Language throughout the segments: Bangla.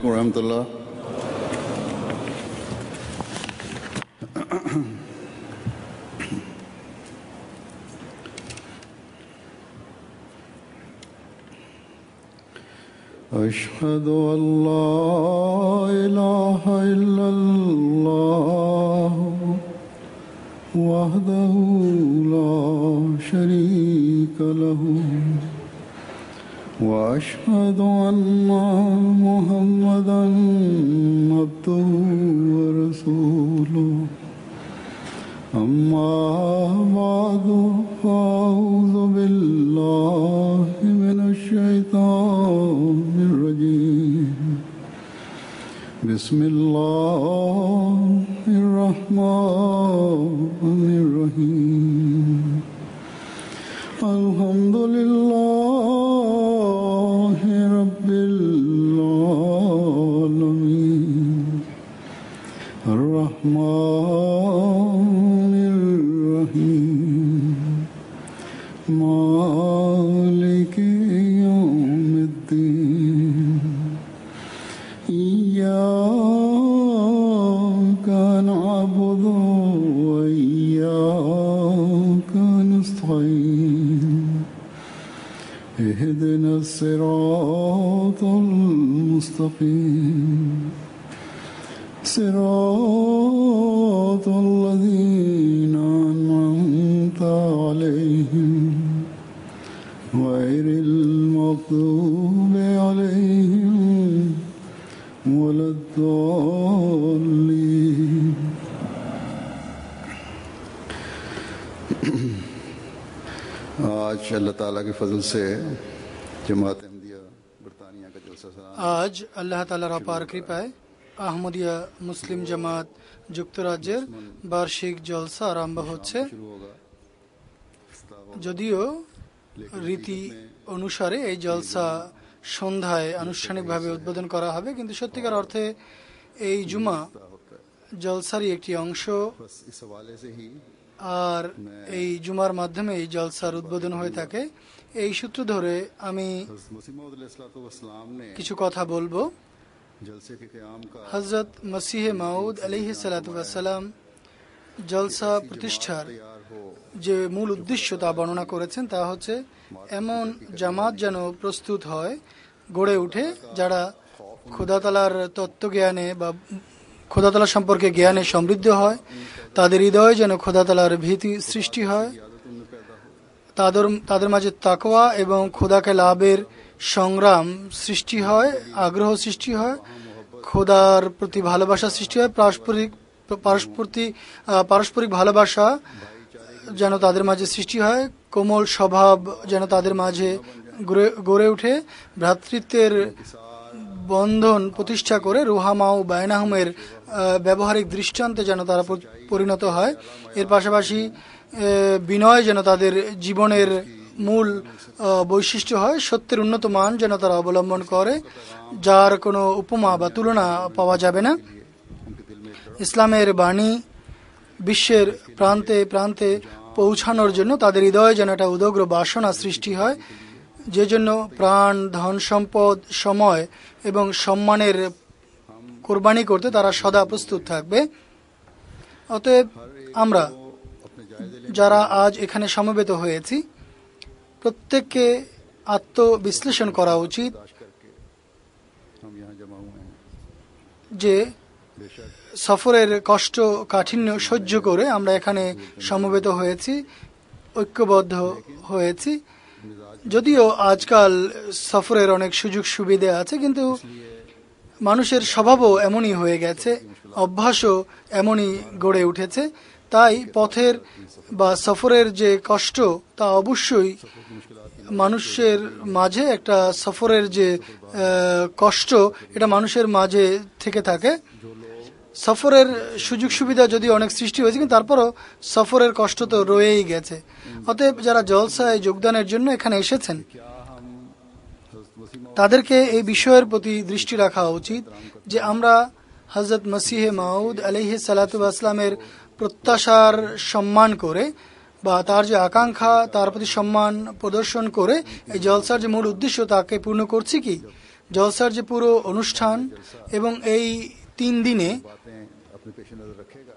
عليكم ورحمة الله. أشهد أن لا إله إلا الله وحده لا شريك له وأشهد أن محمدا عبده ورسوله أما بعد فأعوذ بالله من الشيطان الرجيم بسم الله الرحمن الرحيم الحمد لله رب العالمين الرحمن الرحيم مالك يوم الدين إياك نعبد وإياك نستعين اهدنا الصراط المستقيم صراط الذين أنعمت عليهم غير المغضوب عليهم ولا الضالين. आज अल्लाह ताला के फजल से जमात अहमदिया बरतानिया का जलसा আজ আল্লাহ তাআলার অপার কৃপায় আহমদিয়া মুসলিম জামাত যুক্তরাজ্যের বার্ষিক জলসা আরম্ভ হচ্ছে। যদিও রীতি অনুসারে এই জলসা সন্ধ্যায় আনুষ্ঠানিকভাবে উদ্বোধন করা হবে, কিন্তু সত্যিকার অর্থে এই জুমা জলসারই একটি অংশ, আর এই জুমার মাধ্যমে এই জলসার উদ্বোধন হয়ে থাকে। এই সূত্র ধরে আমি কিছু কথা বলবো। হযরত মসিহে মাউদ আলাইহিস সালাতু ওয়াস সালাম জলসা প্রতিষ্ঠার যে মূল উদ্দেশ্য তা বর্ণনা করেছেন, তা হচ্ছে এমন জামাত যেন প্রস্তুত হয়, গড়ে উঠে, যারা খোদা তাআলার তত্ত্বজ্ঞানে বা খোদা তাআলা সম্পর্কে জ্ঞানে সমৃদ্ধ হয়, তাদের হৃদয়ে যেন খোদা তাআলার ভীতি সৃষ্টি হয়, তাদের মাঝে তাকওয়া এবং খোদাকে লাভের সংগ্রাম সৃষ্টি হয়, আগ্রহ সৃষ্টি হয়, খোদার প্রতি ভালোবাসা সৃষ্টি হয়, পারস্পরিক ভালোবাসা যেন তাদের মাঝে সৃষ্টি হয়, কোমল স্বভাব যেন তাদের মাঝে গড়ে ওঠে, ভ্রাতৃত্বের বন্ধন প্রতিষ্ঠা করে রুহামাউ বাইনাহুমের ব্যবহারিক দৃষ্টান্তে যেন তারা পরিণত হয়। এর পাশাপাশি বিনয় যেন তাদের জীবনের মূল বৈশিষ্ট্য হয়, সত্যের উন্নত মান যেন তারা অবলম্বন করে, যার কোনো উপমা বা তুলনা পাওয়া যাবে না। ইসলামের বাণী বিশ্বের প্রান্তে প্রান্তে পৌঁছানোর জন্য তাদের হৃদয়ে যেন একটা উদগ্র বাসনা সৃষ্টি হয়, যে জন্য প্রাণ, ধন সম্পদ, সময় এবং সম্মানের কোরবানি করতে তারা সদা প্রস্তুত থাকবে। অতএব আমরা যারা আজ এখানে সমবেত হয়েছি, প্রত্যেককে আত্মবিশ্লেষণ করা উচিত যে সফরের কষ্ট কাঠিন্য সহ্য করে আমরা এখানে সমবেত হয়েছি, ঐক্যবদ্ধ হয়েছি। যদিও আজকাল সফরের অনেক সুযোগ সুবিধা আছে, কিন্তু মানুষের স্বভাবও এমনই হয়ে গেছে, অভ্যাসও এমনই গড়ে উঠেছে। তাই পথের বা সফরের যে কষ্ট, তা অবশ্যই মানুষের মাঝে একটা সফরের যে কষ্ট, এটা মানুষের মাঝে থেকে থাকে। সফরের সুযোগ সুবিধা যদি অনেক সৃষ্টি হয়েছে, কিন্তু তারপরও সফরের কষ্ট তো রয়েই গেছে। অতএব যারা জলসায় যোগদানের জন্য এখানে এসেছেন, তাদেরকে এই বিষয়ের প্রতি দৃষ্টি রাখা উচিত যে আমরা হযরত মসিহে মাউদ আলাইহিস সালাতু ওয়াস সালামের প্রত্যাশার সম্মান করে বা তার যে আকাঙ্ক্ষা, তার প্রতি সম্মান প্রদর্শন করে এই জলসার যে মূল উদ্দেশ্য তাকে পূর্ণ করছি কি, জলসার যে পুরো অনুষ্ঠান এবং এই 3 দিনে बातें अपने पेश नजर रखेगा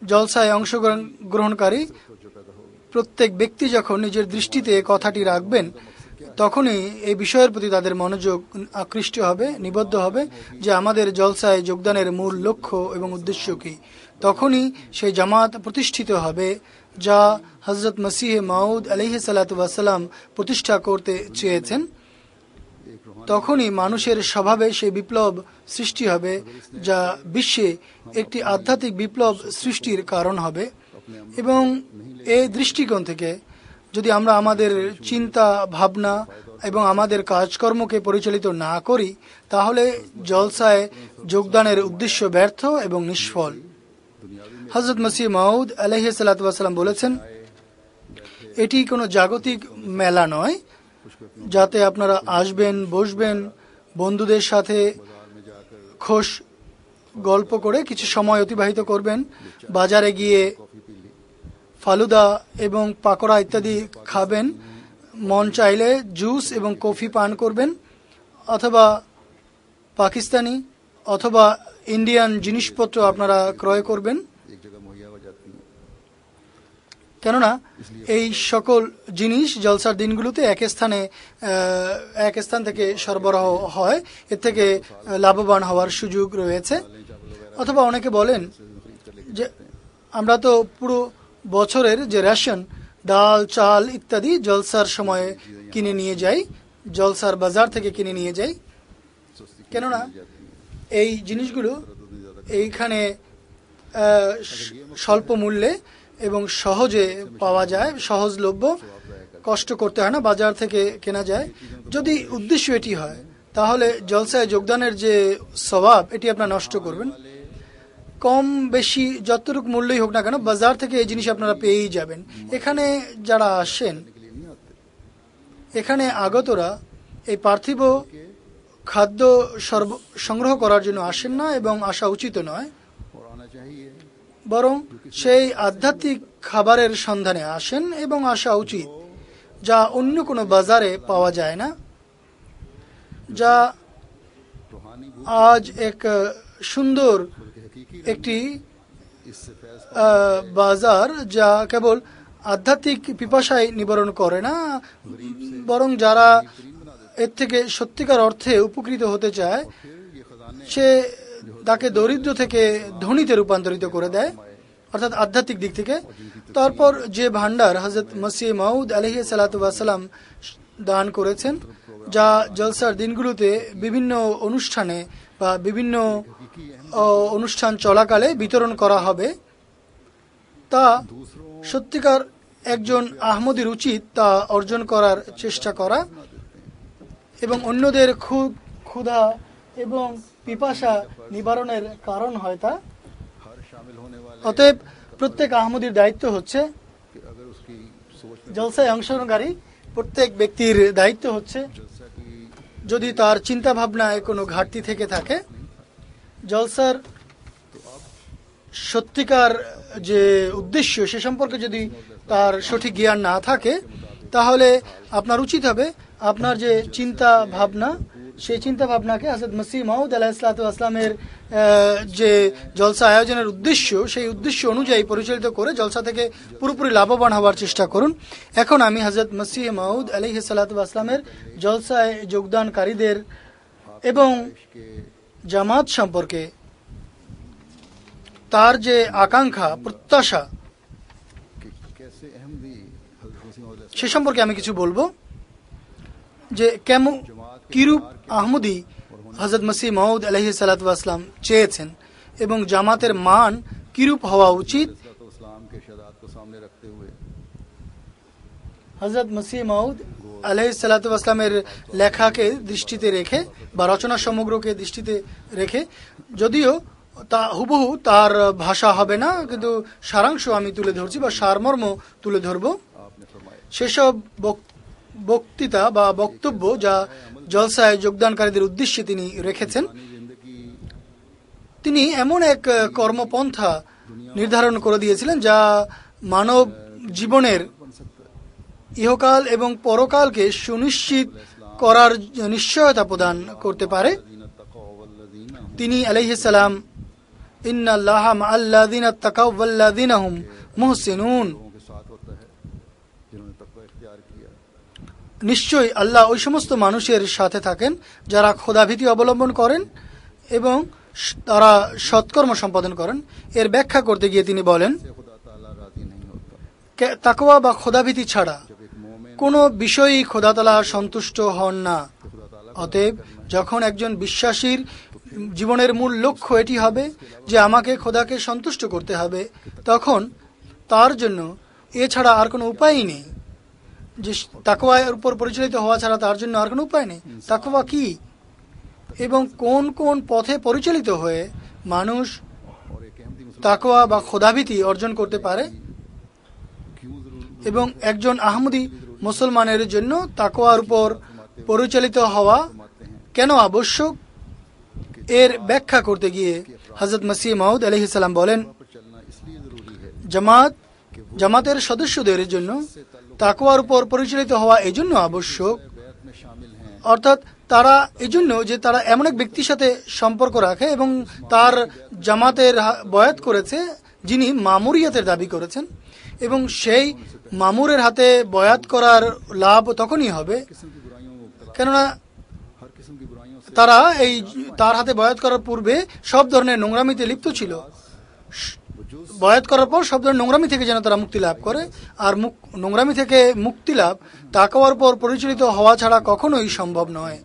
জলসায় অংশগ্রহণকারী প্রত্যেক ব্যক্তি যখন নিজের দৃষ্টিতে কথাটি রাখবেন, তখনই এই বিষয়ের প্রতি তাদের মনোযোগ আকৃষ্ট হবে, নিবদ্ধ হবে যে আমাদের জলসায় যোগদানের মূল লক্ষ্য এবং উদ্দেশ্য কি। তখনই সেই জামাত প্রতিষ্ঠিত হবে যা হযরত মসিহ মাউদ আলাইহিসসালাতু ওয়াসসালাম প্রতিষ্ঠা করতে চেয়েছেন। তখনই মানুষের স্বভাবে সেই বিপ্লব সৃষ্টি হবে যা বিশ্বে একটি আধ্যাত্মিক বিপ্লব সৃষ্টির কারণ হবে। এবং এই দৃষ্টিকোণ থেকে যদি আমরা আমাদের চিন্তা ভাবনা এবং আমাদের কাজকর্মকে পরিচালিত না করি, তাহলে জলসায় যোগদানের উদ্দেশ্য ব্যর্থ এবং নিষ্ফল। হযরত মসিহ মাউদ আলাইহিসসালাতু ওয়াসসালাম বলেছেন, এটি কোনো জাগতিক মেলা নয় যাতে আপনারা আসবেন, বসবেন, বন্ধুদের সাথে খোশ গল্প করে কিছু সময় অতিবাহিত করবেন, বাজারে গিয়ে ফালুদা এবং পাকোড়া ইত্যাদি খাবেন, মন চাইলে জুস এবং কফি পান করবেন, অথবা পাকিস্তানি অথবা ইন্ডিয়ান জিনিসপত্র আপনারা ক্রয় করবেন। एक जगह मुहैया हो जाती है। কেননা এই সকল জিনিস জলসার দিনগুলোতে এক স্থান থেকে সরবরাহ হয়, এর থেকে লাভবান হওয়ার সুযোগ রয়েছে। অথবা অনেকে বলেন যে আমরা তো পুরো বছরের যে রেশন, ডাল, চাল ইত্যাদি জলসার সময় কিনে নিয়ে যাই, জলসার বাজার থেকে কিনে নিয়ে যাই। কেননা এই জিনিসগুলো এইখানে স্বল্প মূল্যে এবং সহজে পাওয়া যায়, সহজলভ্য, কষ্ট করতে হয় না, বাজার থেকে কেনা যায়। যদি উদ্দেশ্য এটি হয়, তাহলে জলসায় যোগদানের যে স্বভাব এটি আপনারা নষ্ট করবেন। কম বেশি যতটুকু মূল্যই হোক না কেন, বাজার থেকে এই জিনিস আপনারা পেয়েই যাবেন। এখানে যারা আসেন, এখানে আগতরা এই পার্থিব খাদ্য সংগ্রহ করার জন্য আসেন না এবং আসা উচিত নয়, और आना चाहिए বরং সেই আধ্যাত্মিক খাবারের সন্ধানে আসেন এবং আসা উচিত যা অন্য কোনো বাজারে পাওয়া যায় না, যা रूहानी আজ এক সুন্দর একটি इससे फैज বাজার যা কেবল আধ্যাত্মিক পিপাসায় নিবারণ করে না, বরং যারা এর থেকে সত্যিকার অর্থে উপকৃত হতে চায় ये खजाने সে তাকে দরিদ্র থেকে ধনীতে রূপান্তরিত করে দেয়, অর্থাৎ আধ্যাত্মিক দিক থেকে। তারপর যে ভান্ডার হযরত মসিহ মাউদ আলাইহিসসালাতু ওয়াসসালাম দান করেছেন, যা জলসার দিনগুলোতে বিভিন্ন অনুষ্ঠানে বা বিভিন্ন অনুষ্ঠান চলাকালে বিতরণ করা হবে, তা সত্যিকার একজন আহমদীর উচিত তা অর্জন করার চেষ্টা করা এবং অন্যদের ক্ষুধা এবং পিপাসা নিবারণের কারণ হয় তা। हर शामिल होने वाले অতএব প্রত্যেক আহমদীর দায়িত্ব হচ্ছে, कि अगर उसकी सोच में জলসায় অংশগ্রহণকারী প্রত্যেক ব্যক্তির দায়িত্ব হচ্ছে, जलसा की যদি তার চিন্তা ভাবনায় কোনো ঘাটতি থেকে থাকে, জলসার সত্যিকার যে উদ্দেশ্য সে সম্পর্কে যদি তার সঠিক জ্ঞান না থাকে, তাহলে আপনার উচিত হবে আপনার যে চিন্তা ভাবনা, সেই চিন্তা ভাবনাকে হযরত মসিহ মাউদ আলাইহিসসালাতু ওয়াসসালামের যে জলসা আয়োজনের উদ্দেশ্য, সেই উদ্দেশ্য অনুযায়ী পরিচালিত করে জলসা থেকে পুরোপুরি লাভবান হওয়ার চেষ্টা করুন। এখন আমি হযরত মসিহ মাউদ আলাইহিসসালাতু ওয়াসসালামের জলসায় যোগদানকারীদের এবং জামাত সম্পর্কে তার যে আকাঙ্ক্ষা, প্রত্যাশা, कि कैसे अहमदी हज़रत मसीह मौद সে সম্পর্কে আমি কিছু বলবো। যে কিরূপ আহমদি হযরত মসিহ মাউদ আলাইহিসসালাতু ওয়াসসালাম চেয়েছেন এবং জামাতের মান কিরূপ হওয়া উচিত, इस्लाम के इरशादात को सामने रखते हुए হযরত মসিহ মাউদ আলাইহিসসালাতু ওয়াসসালামের লেখাকে দৃষ্টিতে রেখে বা রচনা সমগ্রকে দৃষ্টিতে রেখে, যদিও তা হুবহু তার ভাষা হবে না, কিন্তু সারাংশ আমি তুলে ধরছি বা সারমর্ম তুলে ধরব। आपने फरमाया সেসব বক্তৃতা বা বক্তব্য যা জলসায় যোগদানকারীদের উদ্দেশ্যে তিনি রেখেছেন। जिंदगी তিনি এমন এক কর্মপন্থা নির্ধারণ করে দিয়েছিলেন যা মানব জীবনের ইহকাল এবং পরকালকে সুনিশ্চিত করার নিশ্চয়তা প্রদান করতে পারে। তিনি আলাইহিস সালাম ইন্নাল্লাহা মাআল্লাযিনা তাকাও ওয়াল্লাযিনা হুম মুহসিনুন, নিশ্চয়ই আল্লাহ ওই সমস্ত মানুষের সাথে থাকেন যারা খোদাভীতি অবলম্বন করেন এবং তারা সৎকর্ম সম্পাদন করেন। এর ব্যাখ্যা করতে গিয়ে তিনি বলেন, তাকওয়া বা খোদাভীতি ছাড়া কোনো বিষয়ই খোদা তাআলা সন্তুষ্ট হন না। অতএব যখন একজন বিশ্বাসীর জীবনের মূল লক্ষ্য এটি হবে যে আমাকে খোদাকে সন্তুষ্ট করতে হবে, তখন তার জন্য এছাড়া আর কোনো উপায়ই নেই। যে তাকওয়ার উপর পরিচালিত হওয়া ছাড়া তার জন্য আর কোনো উপায় নেই। তাকওয়া কি এবং কোন কোন পথে পরিচালিত হয়ে মানুষ তাকওয়া বা খোদাভীতি অর্জন করতে পারে, এবং একজন আহমদী মুসলমানের জন্য তাকওয়ার উপর পরিচালিত হওয়া কেন আবশ্যক, এর ব্যাখ্যা করতে গিয়ে হযরত মসিহ মাউদ আলাইহিস সালাম বলেন, জামাতের সদস্যদের জন্য তাকওয়ার উপর পরিচালিত হওয়া এজন্য আবশ্যক, অর্থাৎ তারা এজন্য যে তারা এমন এক ব্যক্তির সাথে সম্পর্ক রাখে এবং তার জামাতের বয়াত করেছে যিনি মামুরিয়াতের দাবি করেছেন, এবং সেই মামুরের হাতে বয়াত করার লাভ তখনই হবে কেননা তারা তার হাতে বয়াত করার পূর্বে সব ধরনের নোংরামিতে লিপ্ত ছিল। বয়াত করার পর সব ধরনের নোংরামি থেকে যেন তারা মুক্তি লাভ করে, আর নোংরামি থেকে মুক্তি লাভ তাকওয়ার উপর পরিচালিত হওয়া ছাড়া কখনোই সম্ভব নয়।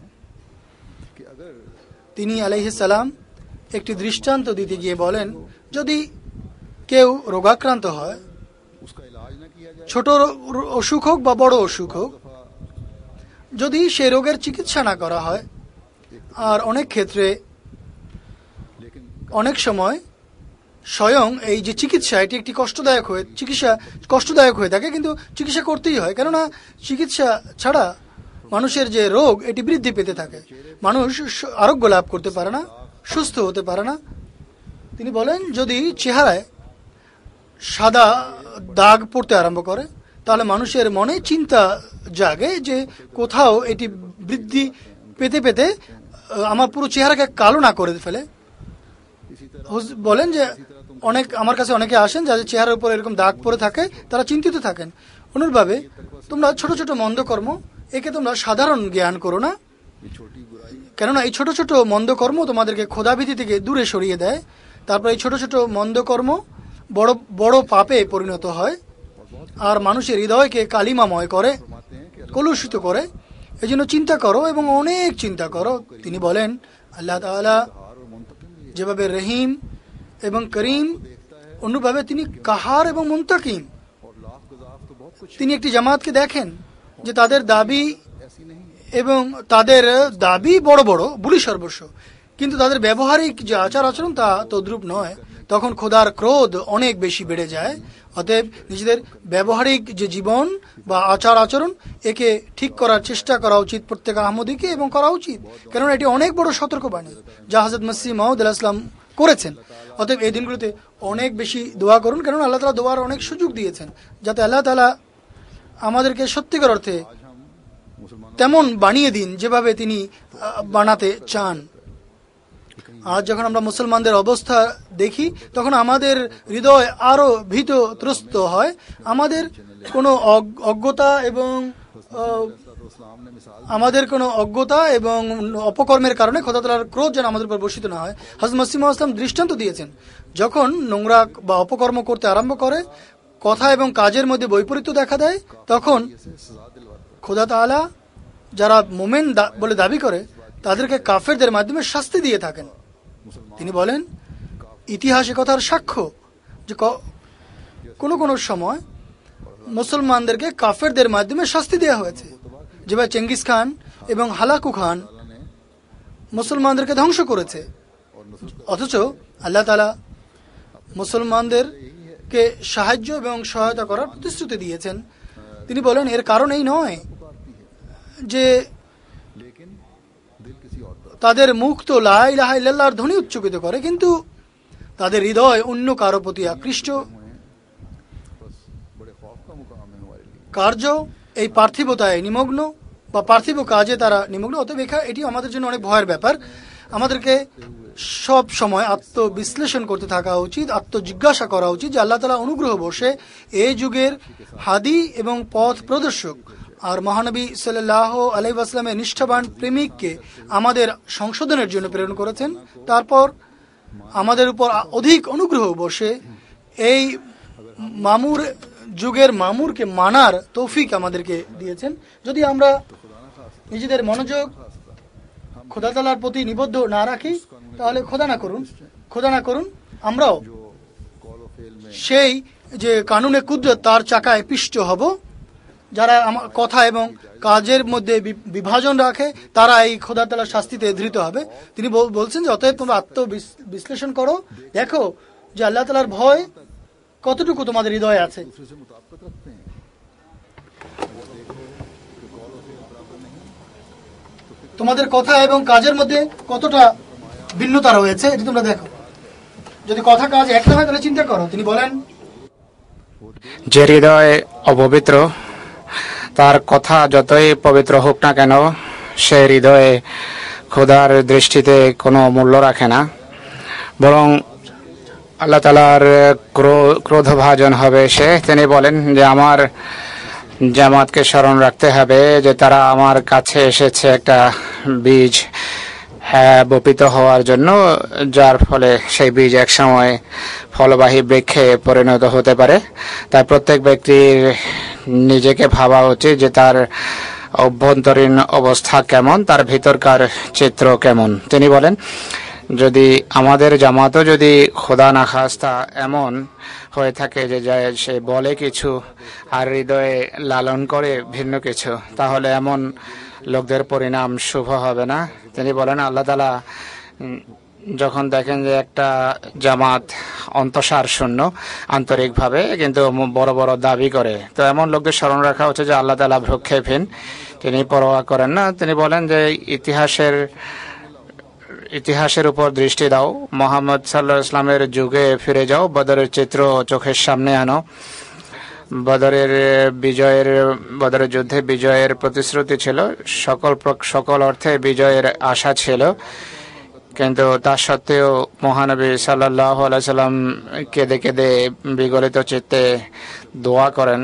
তিনি আলাইহিস সালাম একটি দৃষ্টান্ত দিতে গিয়ে বলেন, যদি কেউ রোগাক্রান্ত হয়, ছোট অসুখ হোক বা বড় অসুখ হোক, যদি সে রোগের চিকিৎসা না করা হয়, আর অনেক ক্ষেত্রে অনেক সময় স্বয়ং এই যে চিকিৎসা এটি একটি কষ্টদায়ক হয়ে থাকে, কিন্তু চিকিৎসা করতেই হয়, কেননা চিকিৎসা ছাড়া মানুষের যে রোগ এটি বৃদ্ধি পেতে থাকে, মানুষ আরোগ্য লাভ করতে পারে না, সুস্থ হতে পারে না। তিনি বলেন, যদি চেহারায় সাদা দাগ পড়তে আরম্ভ করে, তাহলে মানুষের মনে চিন্তা জাগে যে কোথাও এটি বৃদ্ধি পেতে পেতে আমার পুরো চেহারাকে কালো না করে ফেলে। বলেন যে আমার কাছে অনেকে আসেন যাদের চেহারার উপর এরকম দাগ পড়ে থাকে, তারা চিন্তিত থাকেন। অনুরূপভাবে তোমরা ছোট ছোট মন্দকর্ম একে তোমরা সাধারণ জ্ঞান করো না, কেননা এই ছোট ছোট মন্দকর্ম তোমাদেরকে খোদাভীতি থেকে দূরে সরিয়ে দেয়। তারপর এই ছোট ছোট মন্দকর্ম বড় বড় পাপে পরিণত হয় আর মানুষের হৃদয়কে কালিমাময় করে, কলুষিত করে। এই জন্য চিন্তা করো এবং অনেক চিন্তা করো। তিনি বলেন, আল্লাহ তাআলা যেভাবে রহিম এবং করিম, অন্যভাবে তিনি কাহার এবং মুনতাকিম। তিনি একটি জামাতকে দেখেন যে তাদের দাবি বড় বড় বুলি সর্বস্ব, কিন্তু তাদের ব্যবহারিক যে আচার আচরণ তা তদ্রূপ নয়। তখন খোদার ক্রোধ অনেক বেশি বেড়ে যায়। অতএব নিজেদের ব্যবহারিক যে জীবন বা আচার আচরণ একে ঠিক করার চেষ্টা করা উচিত প্রত্যেক আহমদীকে, এবং করা উচিত, কেননা এটি অনেক বড় সতর্কবাণী যা হযরত মসিহ মাউদ আলাইহিস সালাম করেছেন। অতএব এই দিনগুলোতে অনেক বেশি দোয়া করুন, কেননা আল্লাহ তাআলা দোয়ার অনেক সুযোগ দিয়েছেন, যাতে আল্লাহ তাআলা আমাদেরকে সত্যিকার অর্থে তেমন বানিয়ে দিন যেভাবে তিনি বানাতে চান। আজ যখন আমরা মুসলমানদের অবস্থা দেখি, তখন আমাদের হৃদয় আরো ভীত ত্রস্ত হয়। আমাদের কোনো অজ্ঞতা এবং অপকর্মের কারণে খোদা তাআলার ক্রোধ যেন আমাদের উপর বর্ষিত না হয়। হযরত মসিহ মাউদ ইসলাম দৃষ্টান্ত দিয়েছেন, যখন নোংরা বা অপকর্ম করতে আরম্ভ করে, কথা এবং কাজের মধ্যে বৈপরীত্য দেখা দেয়, তখন খোদা তাআলা যারা মোমেন বলে দাবি করে তাদেরকে কাফেরদের মাধ্যমে শাস্তি দিয়ে থাকেন। তিনি বলেন, ইতিহাসে কথার সাক্ষ্য যে কোনো সময় মুসলমানদেরকে কাফেরদের মাধ্যমে শাস্তি দেওয়া হয়েছে, যেভাবে চেঙ্গিস খান এবং হালাকু খান মুসলমানদেরকে ধ্বংস করেছে, অথচ আল্লাহ তাআলা মুসলমানদেরকে সাহায্য এবং সহায়তা করার প্রতিশ্রুতি দিয়েছেন। তিনি বলেন, এর কারণ এই নয় যে তাদের মুখ তো লা ইলাহা ইল্লাল্লাহর ধ্বনি উচ্চকিত করে, কিন্তু তাদের হৃদয় অন্য কারো প্রতি আকৃষ্ট। কার্য এই পার্থিবতায় নিমগ্ন বা পার্থিব কাজে তারা নিমগ্ন। অতএব এটি আমাদের জন্য অনেক ভয়ের ব্যাপার। আমাদেরকে সব সময় আত্মবিশ্লেষণ করতে থাকা উচিত, আত্মজিজ্ঞাসা করা উচিত যে আল্লাহ তাআলা অনুগ্রহ বশে এই যুগের হাদি এবং পথ প্রদর্শক আর মহানবী সাল্লাল্লাহু আলাইহি ওয়াসাল্লামের নিষ্ঠাবান প্রেমিককে আমাদের সংশোধনের জন্য প্রেরণ করেছেন। তারপর আমাদের উপর অধিক অনুগ্রহ বশে এই মামুর যুগের মামুরকে মানার তৌফিক আমাদেরকে দিয়েছেন। যদি আমরা নিজেদের মনোযোগ খোদা তাআলার প্রতি নিবদ্ধ না রাখি, তাহলে খোদা না করুন আমরাও সেই যে কানুনে কুদরত তার চাকায় পিষ্ট হব। যারা কথা এবং কাজের মধ্যে বিভাজন রাখে তারা এই খোদা তাআলার শাস্তিতে ধৃত হবে। তিনি বলছেন যে অতএব তোমরা আত্মবিশ্লেষণ করো, দেখো যে আল্লাহ তাআলার ভয় কতটুকু তোমাদের হৃদয়ে আছে। তোমাদের কথা এবং কাজের মধ্যে কতটা ভিন্নতা রয়েছে এটি তোমরা দেখো। যদি কথা কাজ এক না হয় তাহলে চিন্তা করো। তিনি বলেন, যে হৃদয় অপবিত্র তার কথা যতই পবিত্র হোক না কেন, সে হৃদয়ে খোদার দৃষ্টিতে কোনো মূল্য রাখে না, বরং আল্লাহ তাআলার ক্রোধভাজন হবে সে। তিনি বলেন যে আমার জামাতকে স্মরণ রাখতে হবে যে তারা আমার কাছে এসেছে একটা বীজ বপিত হওয়ার জন্য, যার ফলে সেই বীজ একসময় ফলবাহী বৃক্ষে পরিণত হতে পারে। তাই প্রত্যেক ব্যক্তির নিজেকে ভাবা উচিত যে তার অভ্যন্তরীণ অবস্থা কেমন, তার ভিতরকার চিত্র কেমন। তিনি বলেন, যদি আমাদের জামাতও যদি খোদা না খাস্তা এমন হয়ে থাকে যে সে বলে কিছু আর হৃদয়ে লালন করে ভিন্ন কিছু, তাহলে এমন লোকদের পরিণাম শুভ হবে না। তিনি বলেন, আল্লাহ তাআলা যখন দেখেন যে একটা জামাত অন্তঃসার শূন্য আন্তরিকভাবে কিন্তু বড় বড় দাবি করে, তো এমন লোকদের স্মরণ রাখা হচ্ছে যে আল্লাহ তাআলা ভ্রুক্ষেপহীন, তিনি পরোয়া করেন না। তিনি বলেন যে ইতিহাসের উপর দৃষ্টি দাও, মুহাম্মদ সাল্লাল্লাহু আলাইহি ওয়াসাল্লামের যুগে ফিরে যাও, বদরের চিত্র চোখের সামনে আনো। বদরের যুদ্ধে বিজয়ের প্রতিশ্রুতি ছিল, সকল অর্থে বিজয়ের আশা ছিল, কিন্তু তা সত্ত্বেও মহানবী সাল্লাল্লাহু আলাইহি ওয়াসাল্লাম কেঁদে কেঁদে বিগলিত চিত্তে দোয়া করেন।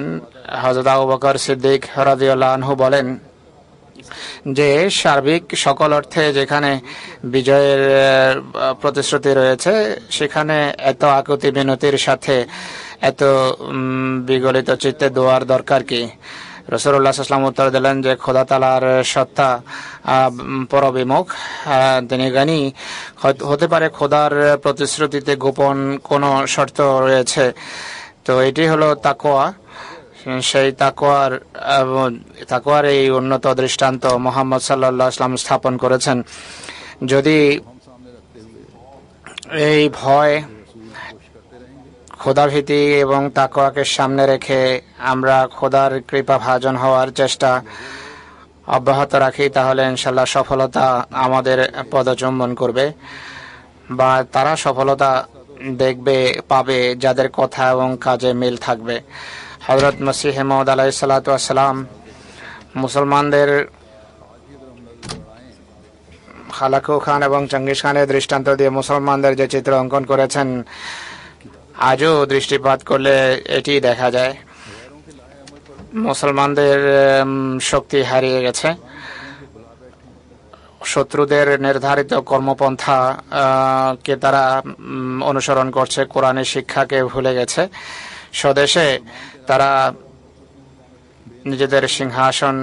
হযরত আবু বকর সিদ্দিক রাদিয়াল্লাহু আনহু বলেন যে সার্বিক সকল অর্থে যেখানে বিজয়ের প্রতিশ্রুতি রয়েছে, সেখানে এত আকুতি বিনতির সাথে এত বিগলিত চিত্তে দোয়ার দরকার কি? রাসূলুল্লাহ সাল্লাল্লাহু আলাইহি ওয়াসাল্লাম উত্তর দিলেন যে খোদা তাআলার সত্তা পরবিমুখ, তিনি জ্ঞানী। হতে পারে খোদার প্রতিশ্রুতিতে গোপন কোনো শর্ত রয়েছে। তো এটি হলো তাকওয়া। সেই তাকওয়ার এই উন্নত দৃষ্টান্ত মুহাম্মদ সাল্লাল্লাহু আলাইহি ওয়াসাল্লাম স্থাপন করেছেন। যদি এই ভয়, খোদাভীতি এবং তাকওয়াকে সামনে রেখে আমরা খোদার কৃপা ভাজন হওয়ার চেষ্টা অব্যাহত রাখি, তাহলে ইনশাআল্লাহ সফলতা আমাদের পদচুম্বন করবে, বা তারা সফলতা পাবে যাদের কথা এবং কাজে মিল থাকবে। হযরত মসিহ মাউদ আলাইহিস সালাতু ওয়াস সালাম মুসলমানদের খালাকু খান এবং চঙ্গিস খানের দৃষ্টান্ত দিয়ে মুসলমানদের যে চিত্র অঙ্কন করেছেন, আজও দৃষ্টিপাত করলে এটি দেখা যায়। মুসলমানদের শক্তি হারিয়ে গেছে, শত্রুদের নির্ধারিত কর্মপন্থা কে তারা অনুসরণ করছে, কোরআনের শিক্ষাকে ভুলে গেছে। স্বদেশে তারা নিজেদের সিংহাসনকে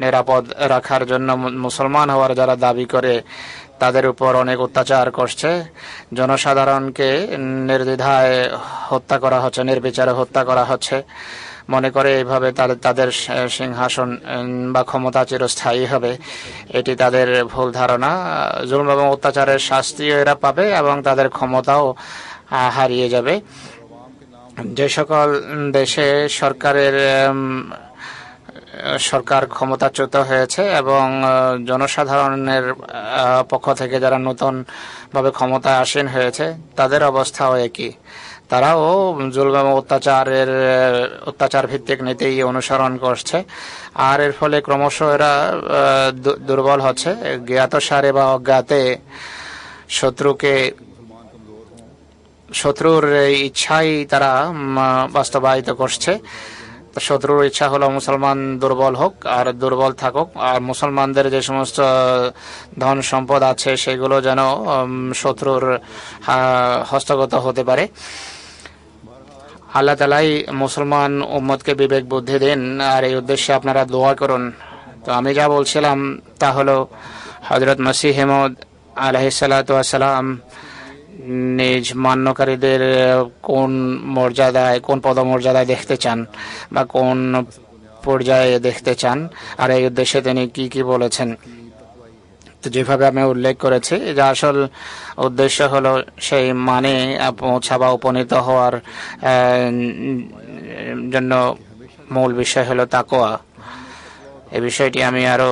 নিরাপদ রাখার জন্য মুসলমান হওয়ার যারা দাবি করে তাদের উপর অনেক অত্যাচার করছে। জনসাধারণকে নির্দ্বিধায় হত্যা করা হচ্ছে, নির্বিচারে হত্যা করা হচ্ছে, মনে করে এইভাবে তাদের সিংহাসন বা ক্ষমতা চিরস্থায়ী হবে। এটি তাদের ভুল ধারণা। জুলুম এবং অত্যাচারের শাস্তিও এরা পাবে এবং তাদের ক্ষমতাও হারিয়ে যাবে। যে সকল দেশে সরকার ক্ষমতাচ্যুত হয়েছে এবং জনসাধারণের পক্ষ থেকে যারা নতুন ভাবে ক্ষমতায় আসীন হয়েছে, তাদের অবস্থাও একই। তারাও জুলম এবং অত্যাচার ভিত্তিক নীতি অনুসরণ করছে, আর এর ফলে ক্রমশ এরা দুর্বল হচ্ছে। জ্ঞাতসারে বা অজ্ঞাতে শত্রুর ইচ্ছাই তারা বাস্তবায়িত করছে। শত্রুর ইচ্ছা হলো মুসলমান দুর্বল হোক আর দুর্বল থাকুক, আর মুসলমানদের যে সমস্ত ধন সম্পদ আছে সেগুলো যেন শত্রুর হস্তগত হতে পারে। আল্লাহ তাআলাই মুসলমান উম্মতকে বিবেক বুদ্ধি দিন, আর এই উদ্দেশ্যে আপনারা দোয়া করুন। তো আমি যা বলছিলাম তা হলো হযরত মসিহ মাউদ আলাইহিস সালাতু ওয়াস সালাম নিজ মান্যকারীদের কোন মর্যাদায়, কোন পদমর্যাদায় দেখতে চান বা কোন পর্যায়ে দেখতে চান, আর এই উদ্দেশ্যে তিনি কি কি বলেছেন। তো যেভাবে আমি উল্লেখ করেছি যে আসল উদ্দেশ্য হলো সেই মানে পৌঁছা বা উপনীত হওয়ার জন্য মূল বিষয় হলো তাকওয়া। এই বিষয়টি আমি আরো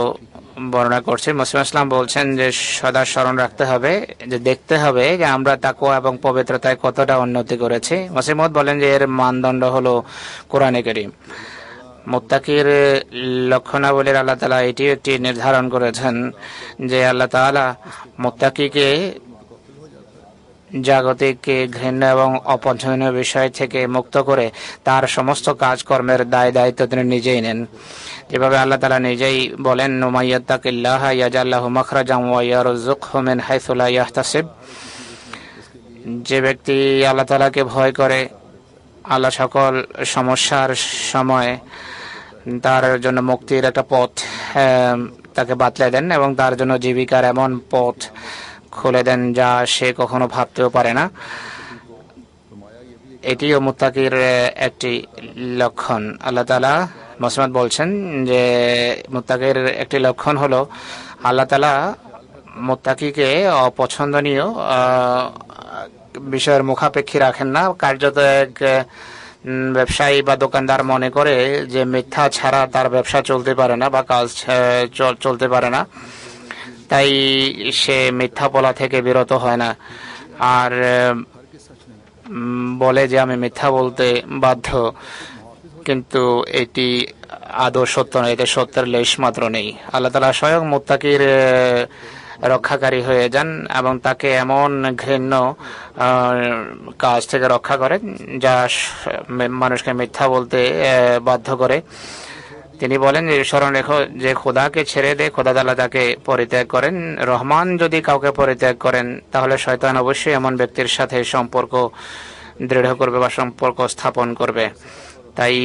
বর্ণনা করছি। মুসলিম ইসলাম বলছেন যে সদা স্মরণ রাখতে হবে, যে দেখতে হবে যে আমরা তাকওয়া এবং পবিত্রতায় কতটা উন্নতি করেছি। মুসলিম বলেন যে এর মানদণ্ড হলো কোরআনে কারীম। মুত্তাকির লক্ষণাবলীর আল্লাহ তাআলা এটি একটি নির্ধারণ করেছেন যে আল্লাহ তাআলা মুত্তাকিকে জাগতিক ঘৃণা এবং অপছন্দনীয় বিষয় থেকে মুক্ত করে তার সমস্ত কাজকর্মের দায় দায়িত্ব তিনি নিজেই নেন। যেভাবে আল্লাহ তাআলা নিজেই বলেন, নুমাইয়াত্তাকিল্লাহা ইয়াজআল লাহু মাখরাজাম ওয়া ইয়ারযুকহু মিন হাইসু লা ইয়াহতাসিব। যে ব্যক্তি আল্লাহ তাআলাকে ভয় করে, আল্লাহ সকল সমস্যার সময় তার জন্য মুক্তির একটা পথ তাকে বাতলে দেন এবং তার জন্য জীবিকার এমন পথ খুলে দেন যা সে কখনো ভাবতেও পারে না। এটিও মুত্তাকির একটি লক্ষণ। আল্লাহ তাআলা মুসলিম বলছেন যে মুত্তাকির একটি লক্ষণ হলো আল্লাহ তাআলা মুত্তাকিকে অপছন্দনীয় বিষয়ের মুখাপেক্ষী রাখেন না। কার্যত এক ব্যবসায়ী বা দোকানদার মনে করে যে মিথ্যা ছাড়া তার ব্যবসা চলতে পারে না বা কাজ চলতে পারে না, তাই সে মিথ্যা বলা থেকে বিরত হয় না, আর বলে যে আমি মিথ্যা বলতে বাধ্য, কিন্তু এটি আদৌ সত্য নয়, এতে সত্যের লেশ মাত্র নেই। আল্লাহ তাআলা স্বয়ং মুত্তাকির রক্ষাকারী হয়ে যান এবং তাকে এমন ঘৃণ্য কাজ থেকে রক্ষা করেন যা মানুষকে মিথ্যা বলতে বাধ্য করে। তিনি বলেন, স্মরণ রেখো যে খোদাকে ছেড়ে দে, খোদা তাআলা তাকে পরিত্যাগ করেন। রহমান যদি কাউকে পরিত্যাগ করেন তাহলে শয়তান অবশ্যই এমন ব্যক্তির সাথে সম্পর্ক দৃঢ় করবে বা সম্পর্ক স্থাপন করবে। তাই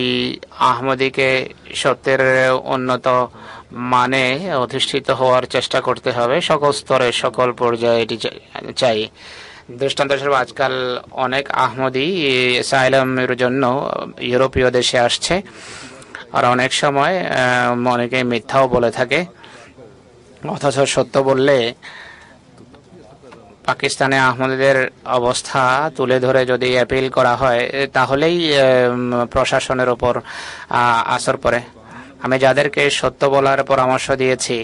আহমদীকে সত্যের উন্নত মানে অধিষ্ঠিত হওয়ার চেষ্টা করতে হবে, সকল স্তরে সকল পর্যায়ে এটি চাই। দৃষ্টান্ত হিসেবে আজকাল অনেক আহমদী অ্যাসাইলামের জন্য ইউরোপীয় দেশে আসছে, আর অনেক সময় অনেকে মিথ্যাও বলে থাকে, অথচ সত্য বললে পাকিস্তানে আহমদীদের অবস্থা তুলে ধরে যদি অ্যাপিল করা হয় তাহলেই প্রশাসনের উপর আসর পড়ে। আমি যাদেরকে সত্য বলার পরামর্শ দিয়েছি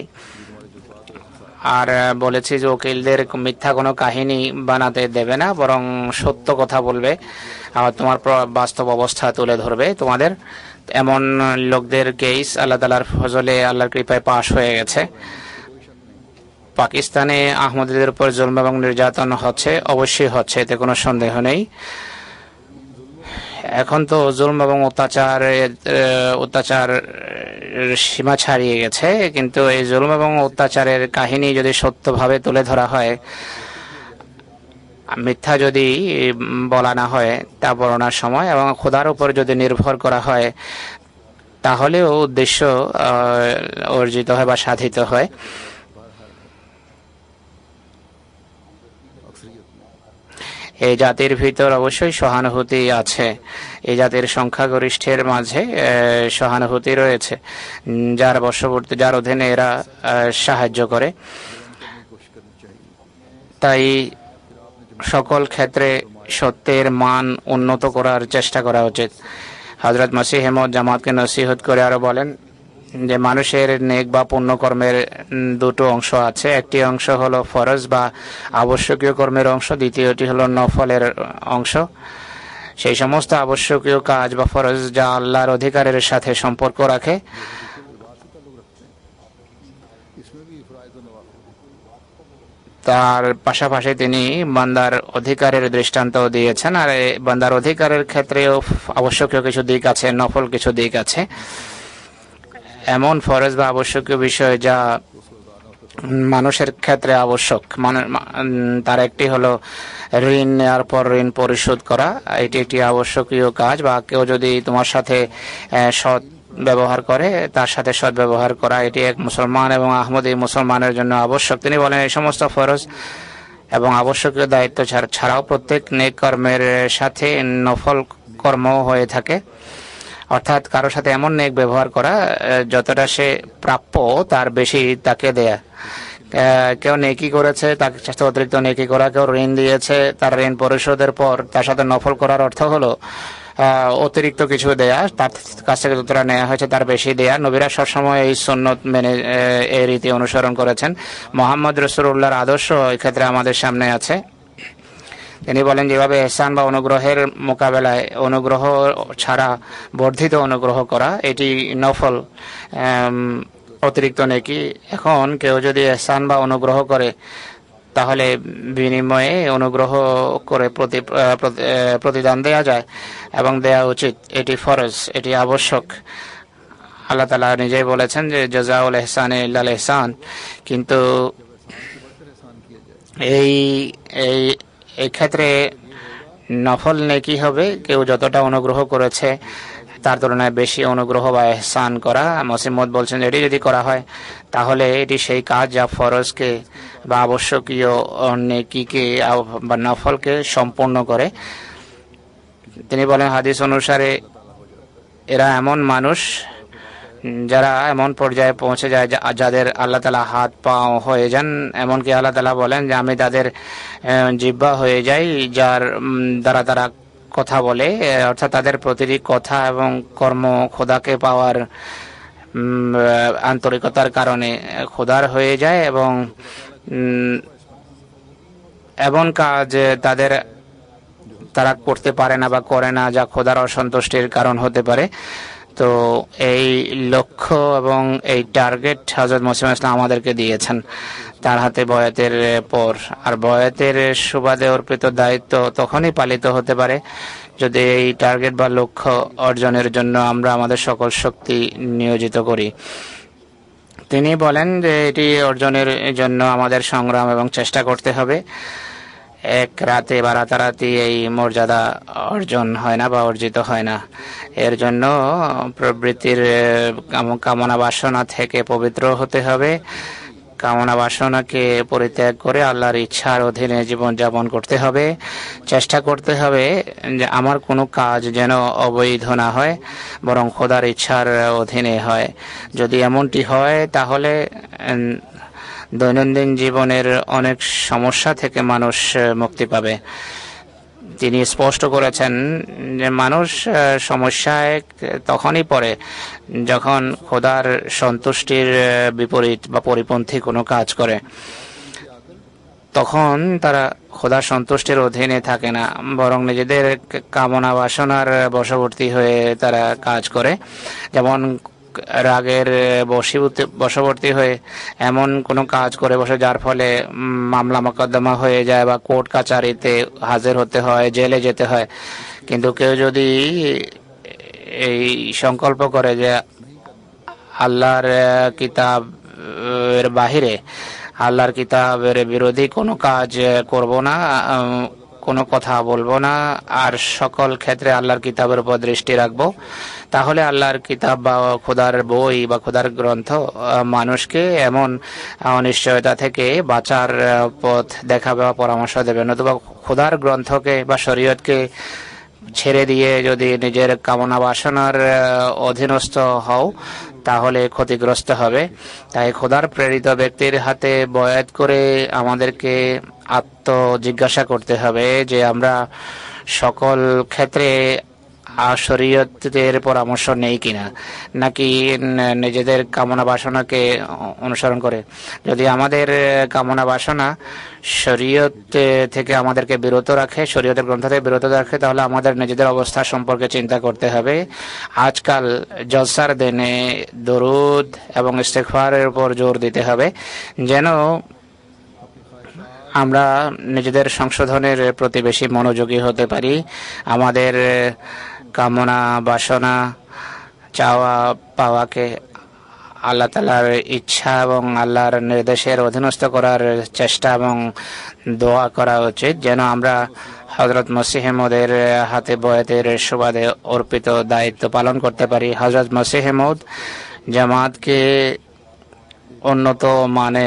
আর বলেছি যে উকিলদের মিথ্যা কোনো কাহিনী বানাতে দেবে না, বরং সত্য কথা বলবে, আর তোমার বাস্তব অবস্থা তুলে ধরবে তোমাদের, এমন লোকদের কেস আল্লাহ তাআলার ফজলে, আল্লাহর কৃপায় পাশ হয়ে গেছে। পাকিস্তানে আহমদীদের উপর জুলম এবং নির্যাতন হচ্ছে, অবশ্যই হচ্ছে, এতে কোনো সন্দেহ নেই। এখন তো জুলম এবং অত্যাচার সীমা ছাড়িয়ে গেছে, কিন্তু এই জুলম এবং অত্যাচারের কাহিনী যদি সত্যভাবে তুলে ধরা হয়, মিথ্যা যদি বলা না হয় তা বর্ণনার সময়, এবং খোদার উপর যদি নির্ভর করা হয়, তাহলেও উদ্দেশ্য অর্জিত হয় বা সাধিত হয়। এই জাতির ভিতর অবশ্যই সহানুভূতি আছে, এই জাতির সংখ্যাগরিষ্ঠের মাঝে সহানুভূতি রয়েছে, যার বশবর্তী, যার অধীনে এরা সাহায্য করে। তাই সকল ক্ষেত্রে সত্যের মান উন্নত করার চেষ্টা করা উচিত। হযরত মসিহ মাউদ জামাতকে নসিহত করে আরো বলেন যে মানুষের নেক বা পুণ্য কর্মের দুটো অংশ আছে, একটি অংশ হলো ফরজ বা আবশ্যকীয় কর্মের অংশ, দ্বিতীয়টি হলো নফলের অংশ। সেই সমস্ত আবশ্যকীয় কাজ বা ফরজ যা আল্লাহর অধিকারের সাথে সম্পর্ক রাখে, তার পাশাপাশি তিনি বান্দার অধিকারের দৃষ্টান্ত দিয়েছেন। আর বান্দার অধিকারের ক্ষেত্রেও আবশ্যকীয় কিছু দিক আছে, নফল কিছু দিক আছে। এমন ফরজ বা আবশ্যকীয় বিষয় যা মানুষের ক্ষেত্রে আবশ্যক। তার একটি হলো ঋণ নেওয়ার পর ঋণ পরিশোধ করা। এটি একটি আবশ্যকীয় কাজ। বা কেউ যদি তোমার সাথে সৎ ব্যবহার করে, তার সাথে সৎ ব্যবহার করা, এটি এক মুসলমান এবং আহমদী মুসলমানের জন্য আবশ্যক। তিনি বলেন এই সমস্ত ফরজ এবং আবশ্যকীয় দায়িত্ব ছাড়াও প্রত্যেক নেক কর্মের সাথে নফল কর্ম হয়ে থাকে। অর্থাৎ কারোর সাথে এমন নেক ব্যবহার করা যতটা সে প্রাপ্য তার বেশি তাকে দেয়া। কেউ নেকি করেছে, তার সাথে অতিরিক্ত নেকি করা। কেউ ঋণ দিয়েছে, তার ঋণ পরিশোধের পর তার সাথে নফল করার অর্থ হলো অতিরিক্ত কিছু দেয়া, তার কাছ থেকে যতটা নেওয়া হয়েছে তার বেশি দেয়া। নবীরা সবসময় এই সুন্নত মেনে এই রীতি অনুসরণ করেছেন। মোহাম্মদ রাসূলুল্লাহর আদর্শ এক্ষেত্রে আমাদের সামনে আছে। তিনি বলেন যেভাবে ইহসান বা অনুগ্রহের মোকাবেলায় অনুগ্রহ ছাড়া বর্ধিত অনুগ্রহ করা, এটি নফল অতিরিক্ত নেকি। এখন কেউ যদি ইহসান বা অনুগ্রহ করে তাহলে বিনিময়ে অনুগ্রহ করে প্রতিদান দেয়া যায় এবং দেয়া উচিত। এটি ফরজ, এটি আবশ্যক। আল্লাহ তাআলা নিজেই বলেছেন যে জাযাউল ইহসানি ইল্লাল ইহসান। কিন্তু এই ক্ষেত্রে নফল নেকি হবে কেউ যতটা অনুগ্রহ করেছে তার তুলনায় বেশি অনুগ্রহ বা ইহসান করা। মসিমত বলছেন এটি যদি করা হয় তাহলে এটি সেই কাজ যা ফরজকে বা আবশ্যকীয় নেকিকে বা নফলকে সম্পূর্ণ করে। তিনি বলেন হাদিস অনুসারে এরা এমন মানুষ যারা এমন পর্যায়ে পৌঁছে যায় যাদের আল্লাহ তাআলা হাত পা হয়ে যান। এমনকি আল্লাহ তাআলা বলেন যে আমি তাদের জিহ্বা হয়ে যাই, যার দ্বারা তারা কথা বলে। অর্থাৎ তাদের প্রতিটি কথা এবং কর্ম খোদাকে পাওয়ার আন্তরিকতার কারণে খোদার হয়ে যায় এবং এমন কাজ তারা করতে পারে না বা করে না যা খোদার অসন্তুষ্টির কারণ হতে পারে। তো এই লক্ষ্য এবং এই টার্গেট হযরত মুসলিম ইসলাম আমাদেরকে দিয়েছেন তার হাতে বয়াতের পর। আর বয়াতের সুবাদে অর্পিত দায়িত্ব তখনই পালিত হতে পারে যদি এই টার্গেট বা লক্ষ্য অর্জনের জন্য আমরা আমাদের সকল শক্তি নিয়োজিত করি। তিনি বলেন যে এটি অর্জনের জন্য আমাদের সংগ্রাম এবং চেষ্টা করতে হবে। এক রাতে বা রাতারাতি এই মর্যাদা অর্জন হয় না বা অর্জিত হয় না। এর জন্য প্রবৃত্তির কামনা বাসনা থেকে পবিত্র হতে হবে। কামনা বাসনাকে পরিত্যাগ করে আল্লাহর ইচ্ছার অধীনে জীবনযাপন করতে হবে। চেষ্টা করতে হবে যে আমার কোনো কাজ যেন অবৈধ না হয়, বরং খোদার ইচ্ছার অধীনে হয়। যদি এমনটি হয় তাহলে দৈনন্দিন জীবনের অনেক সমস্যা থেকে মানুষ মুক্তি পাবে। তিনি স্পষ্ট করেছেন যে মানুষ সমস্যায় তখনই পড়ে যখন খোদার সন্তুষ্টির বিপরীত বা পরিপন্থী কোনো কাজ করে। তখন তারা খোদার সন্তুষ্টির অধীনে থাকে না, বরং নিজেদের কামনা বাসনার বশবর্তী হয়ে তারা কাজ করে। যেমন রাগের বশবর্তী হয়ে এমন কোনো কাজ করে বসে যার ফলে মামলা মোকদ্দমা হয়ে যায় বা কোর্ট কাচারিতে হাজির হতে হয়, জেলে যেতে হয়। কিন্তু কেউ যদি এই সংকল্প করে যে আল্লাহর কিতাবের বাহিরে, আল্লাহর কিতাবের বিরোধী কোনো কাজ করব না, কোনো কথা বলবো না, আর সকল ক্ষেত্রে আল্লাহর কিতাবের উপর দৃষ্টি রাখবো, তাহলে আল্লাহর কিতাব বা খোদার বই বা খোদার গ্রন্থ মানুষকে এমন অনিশ্চয়তা থেকে বাঁচার পথ দেখাবে বা পরামর্শ দেবে। নতুবা খোদার গ্রন্থকে বা শরীয়তকে ছেড়ে দিয়ে যদি নিজের কামনা বাসনার অধীনস্থ হও তাহলে ক্ষতিগ্রস্ত হবে। তাই খোদার প্রেরিত ব্যক্তির হাতে বয়াত করে আমাদেরকে জিজ্ঞাসা করতে হবে যে আমরা সকল ক্ষেত্রে শরীয়তের পরামর্শ নেই কিনা, নাকি নিজেদের কামনা বাসনাকে অনুসরণ করে। যদি আমাদের কামনা বাসনা শরীয়ত থেকে আমাদেরকে বিরত রাখে, শরীয়তের গ্রন্থ থেকে বিরত রাখে, তাহলে আমাদের নিজেদের অবস্থা সম্পর্কে চিন্তা করতে হবে। আজকাল জলসার দিনে দরুদ এবং ইস্তেগফারের উপর জোর দিতে হবে, যেন আমরা নিজেদের সংশোধনের প্রতি বেশি মনোযোগী হতে পারি। আমাদের কামনা বাসনা চাওয়া পাওয়াকে আল্লাহ তাআলার ইচ্ছা এবং আল্লাহর নির্দেশের অধীনস্থ করার চেষ্টা এবং দোয়া করা উচিত, যেন আমরা হযরত মসিহ মউদের হাতে বয়াতের সুবাদে অর্পিত দায়িত্ব পালন করতে পারি। হযরত মসিহ মউদ জামাতকে উন্নত মানে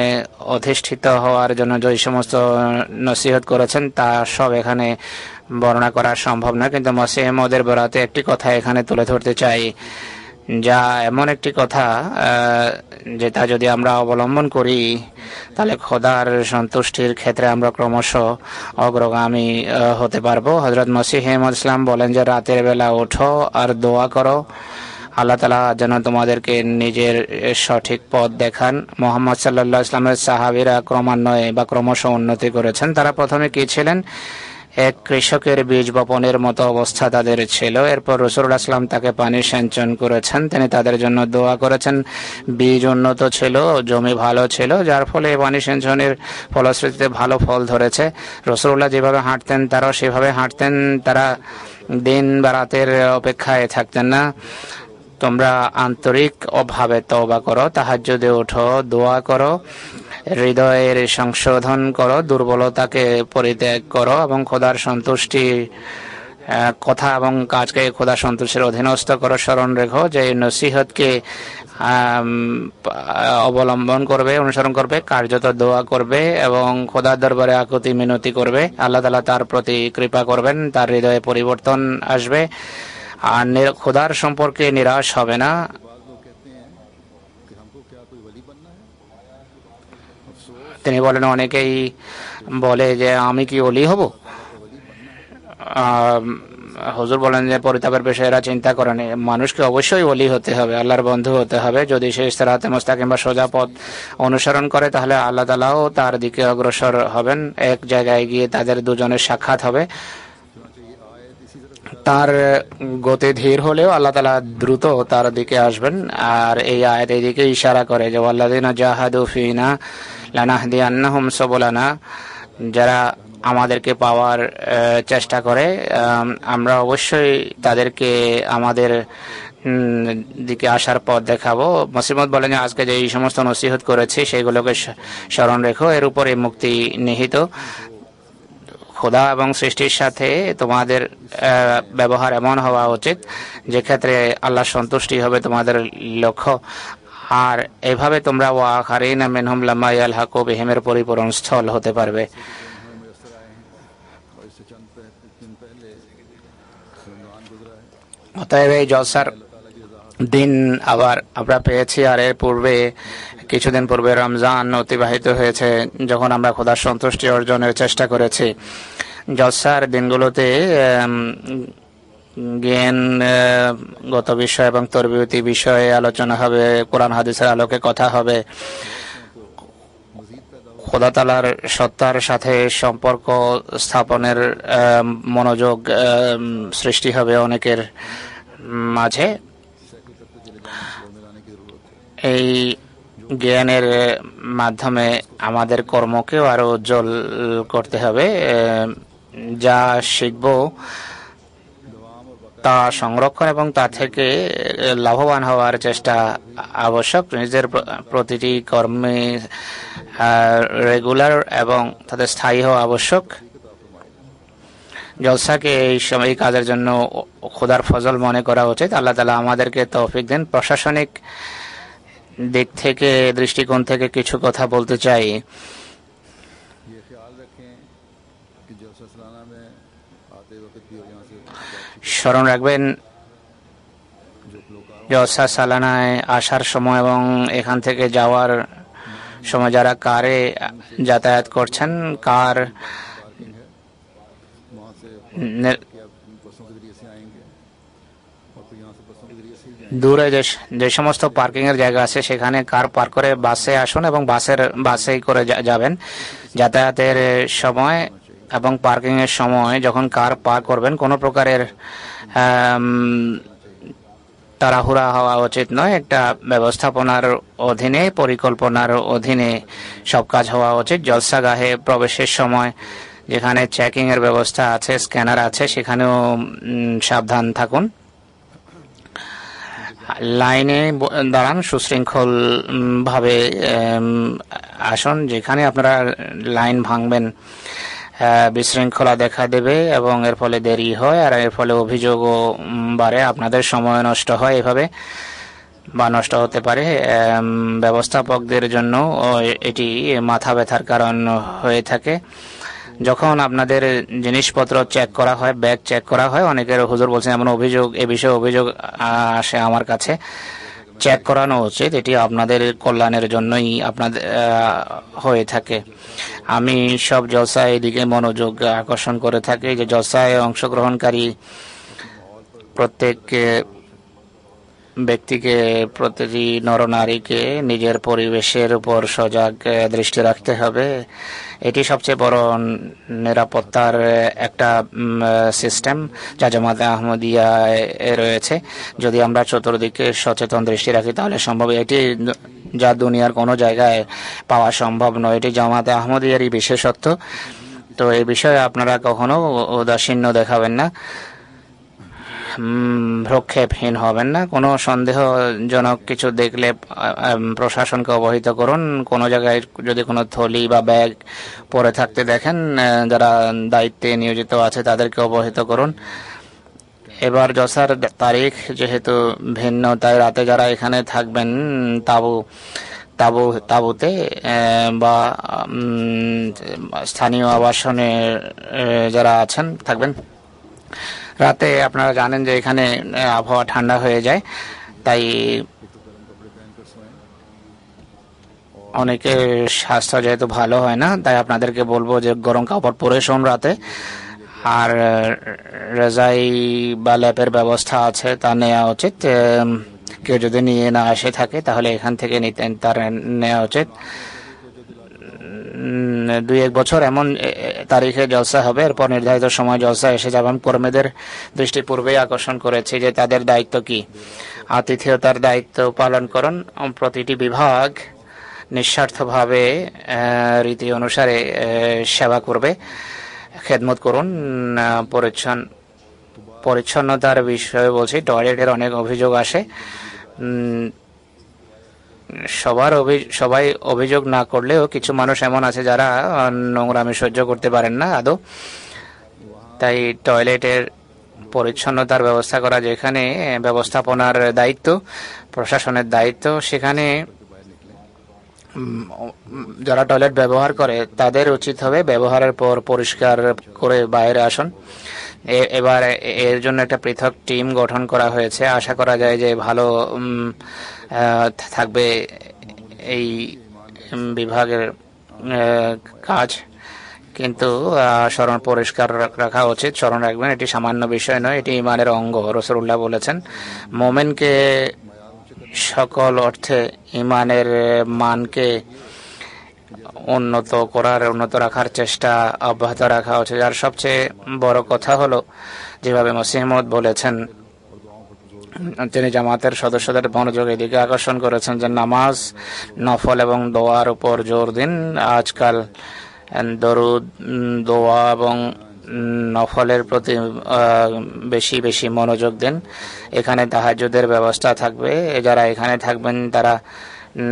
অধিষ্ঠিত হওয়ার জন্য যে সমস্ত নসিহত করেছেন তা সব এখানে বর্ণনা করা সম্ভব না, কিন্তু মসিহ মউদের বরাতে একটি কথা এখানে তুলে ধরতে চাই, যা এমন একটি কথা যেটা যদি আমরা অবলম্বন করি তাহলে খোদার সন্তুষ্টির ক্ষেত্রে আমরা ক্রমশ অগ্রগামী হতে পারবো। হযরত মসিহ মউদ ইসলাম বলেন যে রাতের বেলা ওঠো আর দোয়া করো, আল্লাহ তাআলা যেন তোমাদেরকে নিজের সঠিক পথ দেখান। মুহাম্মদ সাল্লাল্লাহু আলাইহি ওয়াসাল্লামের সাহাবীরা ক্রমান্বয়ে বা ক্রমশ উন্নতি করেছেন। তারা প্রথমে কি ছিলেন? এক কৃষকের বীজ বপনের মতো অবস্থা তাদের ছিল। এরপর রাসূলুল্লাহ সাল্লাল্লাহু আলাইহি ওয়াসাল্লাম তাকে পানি সেচন করেছেন, তিনি তাদের জন্য দোয়া করেছেন। বীজ উন্নত ছিল, জমি ভালো ছিল, যার ফলে পানি সেচনের ফলশ্রুতিতে ভালো ফল ধরেছে। রাসূলুল্লাহ যেভাবে হাঁটতেন তারাও সেভাবে হাঁটতেন, তারা দিন বা রাতের অপেক্ষায় থাকতেন না। তোমরা আন্তরিক অভাবে তওবা করো, তাহাজ্জুদে ওঠো, দোয়া করো, হৃদয়ের সংশোধন করো, দুর্বলতাকে পরিত্যাগ করো এবং খোদার সন্তুষ্টি কথা এবং কাজকে খোদার সন্তুষ্টির অধীনস্থ করো। স্মরণ রেখো যে নসিহতকে অবলম্বন করবে, অনুসরণ করবে, কার্যত দোয়া করবে এবং খোদার দরবারে আকুতি মিনতি করবে। আল্লাহ তাআলা তার প্রতি কৃপা করবেন, তার হৃদয়ে পরিবর্তন আসবে আর খোদার সম্পর্কে নিরাশ হবে না। তিনি বলেন, অনেকেই বলে যে আমি কি ওলি হব? হুজুর বলেন যে পরিতাপের বিষয়ে এরা চিন্তা করেন, মানুষকে অবশ্যই ওলি হতে হবে, আল্লাহর বন্ধু হতে হবে। যদি সে সিরাতে মুস্তাকিম বা সোজা পথ অনুসরণ করে তাহলে আল্লাহ তাআলাও তার দিকে অগ্রসর হবেন। এক জায়গায় গিয়ে তাদের দুজনের সাক্ষাৎ হবে। তার গতি ধীর হলেও আল্লাহ তাআলা দ্রুত তার দিকে আসবেন। আর এই আয়াত এই দিকে ইশারা করে যে ওয়াল্লাযিনা জাহাদু ফিনা লানাহদিয়ান্নাহুম সুবুলানা, যারা আমাদেরকে পাওয়ার চেষ্টা করে আমরা অবশ্যই তাদেরকে আমাদের দিকে আসার পথ দেখাবো। মসিমত বলেন যে আজকে যে এই সমস্ত নসিহত করেছি সেগুলোকে স্মরণ রেখো, এর উপরে মুক্তি নিহিত। খোদা এবং সৃষ্টির সাথে তোমাদের ব্যবহার এমন হওয়া উচিত যে ক্ষেত্রে আল্লাহ সন্তুষ্টি হবে তোমাদের লক্ষ্য। আর এভাবে তোমরা ওয়াখারিনা মিনহুম লাম্মা ইয়ালহাকু বিহিমের পরিপূরণ স্থল হতে পারবে। অতএব এই জলসার দিন আবার আমরা পেয়েছি, আর এর পূর্বে কিছুদিন পূর্বে রমজান অতিবাহিত হয়েছে যখন আমরা খোদার সন্তুষ্টি অর্জনের চেষ্টা করেছি। জলসার দিনগুলোতে জ্ঞানগত বিষয় এবং তরবিয়তি বিষয়ে আলোচনা হবে, কোরআন হাদিসের আলোকে কথা হবে, খোদা তাআলার সত্তার সাথে সম্পর্ক স্থাপনের মনোযোগ সৃষ্টি হবে অনেকের মাঝে। এই জ্ঞানের মাধ্যমে আমাদের কর্মকেও আরো উজ্জ্বল করতে হবে। যা শিখব তা সংরক্ষণ এবং তা থেকে লাভবান হওয়ার চেষ্টা আবশ্যক। নিজের প্রতিটি কর্মে রেগুলার এবং তাদের স্থায়ী হওয়া আবশ্যক। জলসাকে এই কাজের জন্য খোদার ফজল মনে করা উচিত। আল্লাহ তাআলা আমাদেরকে তৌফিক দেন। প্রশাসনিক দিক থেকে, দৃষ্টিকোণ থেকে কিছু কথা বলতে চাই। স্মরণ রাখবেন জলসা সালানায় আসার সময় এবং এখান থেকে যাওয়ার সময় যারা কারে যাতায়াত করছেন, কার দূরে যে সমস্ত পার্কিং এর জায়গা আছে সেখানে কার পার্ক করে বাসে আসুন এবং বাসেই করে যাবেন। যাতায়াতের সময় এবং পার্কিং এর সময় যখন কার পার্ক করবেন কোনো প্রকারের তাড়াহুড়া হওয়া উচিত নয়। একটা ব্যবস্থাপনার অধীনে, পরিকল্পনার অধীনে সব কাজ হওয়া উচিত। জলসাগাহে প্রবেশের সময় যেখানে চেকিং এর ব্যবস্থা আছে, স্ক্যানার আছে, সেখানেও সাবধান থাকুন। লাইনে দাঁড়ান, সুশৃঙ্খল ভাবে আসুন। যেখানে আপনারা লাইন ভাঙবেন বিশৃঙ্খলা দেখা দেবে এবং এর ফলে দেরি হয় আর এর ফলে অভিযোগও বাড়ে, আপনাদের সময় নষ্ট হয় এভাবে বা নষ্ট হতে পারে। ব্যবস্থাপকদের জন্য এটি মাথা ব্যথার কারণ হয়ে থাকে। যখন আপনাদের জিনিসপত্র চেক করা হয়, ব্যাগ চেক করা হয়, অনেকের হুজুর বলছেন এমন অভিযোগ, এ বিষয়ে অভিযোগ আসে আমার কাছে। চেক করানো উচিত, এটি আপনাদের কল্যাণের জন্যই আপনাদের হয়ে থাকে। আমি সব জলসায় এদিকে মনোযোগ আকর্ষণ করে থাকি যে জলসায় অংশগ্রহণকারী প্রত্যেক ব্যক্তিকে, প্রতিটি নরনারীকে নিজের পরিবেশের উপর সজাগ দৃষ্টি রাখতে হবে। এটি সবচেয়ে বড় নিরাপত্তার একটা সিস্টেম যা জামাতে আহমদিয়ায় রয়েছে। যদি আমরা চতুর্দিকে সচেতন দৃষ্টি রাখি তাহলে সম্ভব। এটি যা দুনিয়ার কোনো জায়গায় পাওয়া সম্ভব নয়, এটি জামাতে আহমদিয়ারই বিশেষত্ব। তো এই বিষয়ে আপনারা কখনো উদাসীন্য দেখাবেন না, ভ্রক্ষেপহীন হবেন না। কোনো সন্দেহজনক কিছু দেখলে প্রশাসনকে অবহিত করুন। কোনো জায়গায় যদি কোনো থলি বা ব্যাগ পরে থাকতে দেখেন, যারা দায়িত্বে নিয়োজিত আছে তাদেরকে অবহিত করুন। এবার জলসার তারিখ যেহেতু ভিন্ন, তাই রাতে যারা এখানে থাকবেন তাঁবুতে বা স্থানীয় আবাসনে যারা আছেন থাকবেন। রাতে আপনারা জানেন যে এখানে আবহাওয়া ঠান্ডা হয়ে যায়, তাই অনেকের স্বাস্থ্য যেহেতু ভালো হয় না, তাই আপনাদেরকে বলবো যে গরম কাপড় পরে শোন রাতে। আর রেজাই বা ল্যাপের ব্যবস্থা আছে, তা নেওয়া উচিত। কেউ যদি নিয়ে না আসে থাকে তাহলে এখান থেকে তার নেওয়া উচিত। 2-1 বছর এমন তারিখে জলসা হবে, এরপর নির্ধারিত সময় জলসা এসে যাবে। কর্মীদের দৃষ্টি পূর্বেই আকর্ষণ করেছি যে তাদের দায়িত্ব কি। আতিথেয়তার দায়িত্ব পালন করুন। প্রতিটি বিভাগ নিঃস্বার্থভাবে রীতি অনুসারে সেবা করবে, খেদমত করুন। পরিচ্ছন্নতার বিষয়ে বলছি, টয়লেটের অনেক অভিযোগ আসে। সবাই অভিযোগ না করলেও কিছু মানুষ এমন আছে যারা নোংরামি সহ্য করতে পারেন না আদৌ। তাই টয়লেটের পরিচ্ছন্নতার ব্যবস্থা করা যেখানে ব্যবস্থাপনার দায়িত্ব, প্রশাসনের দায়িত্ব, সেখানে যারা টয়লেট ব্যবহার করে তাদের উচিত হবে ব্যবহারের পর পরিষ্কার করে বাইরে আসুন। এবার এর জন্য একটা পৃথক টিম গঠন করা হয়েছে। আশা করা যায় যে ভালো থাকবে এই বিভাগের কাজ। কিন্তু স্মরণ পরিষ্কার রাখা উচিত, স্মরণ রাখবেন এটি সামান্য বিষয় নয়, এটি ইমানের অঙ্গ। রাসূলুল্লাহ বলেছেন মোমেনকে সকল অর্থে ইমানের মানকে উন্নত রাখার চেষ্টা অব্যাহত রাখা উচিত। আর সবচেয়ে বড় কথা হলো যেভাবে মসিহ মউদ বলেছেন, তিনি জামাতের সদস্যদের মনোযোগ এদিকে আকর্ষণ করেছেন যে নামাজ, নফল এবং দোয়ার উপর জোর দিন। আজকাল দরুদ, দোয়া এবং নফলের প্রতি বেশি মনোযোগ দেন। এখানে তাহাজ্জুদের ব্যবস্থা থাকবে। যারা এখানে থাকবেন তারা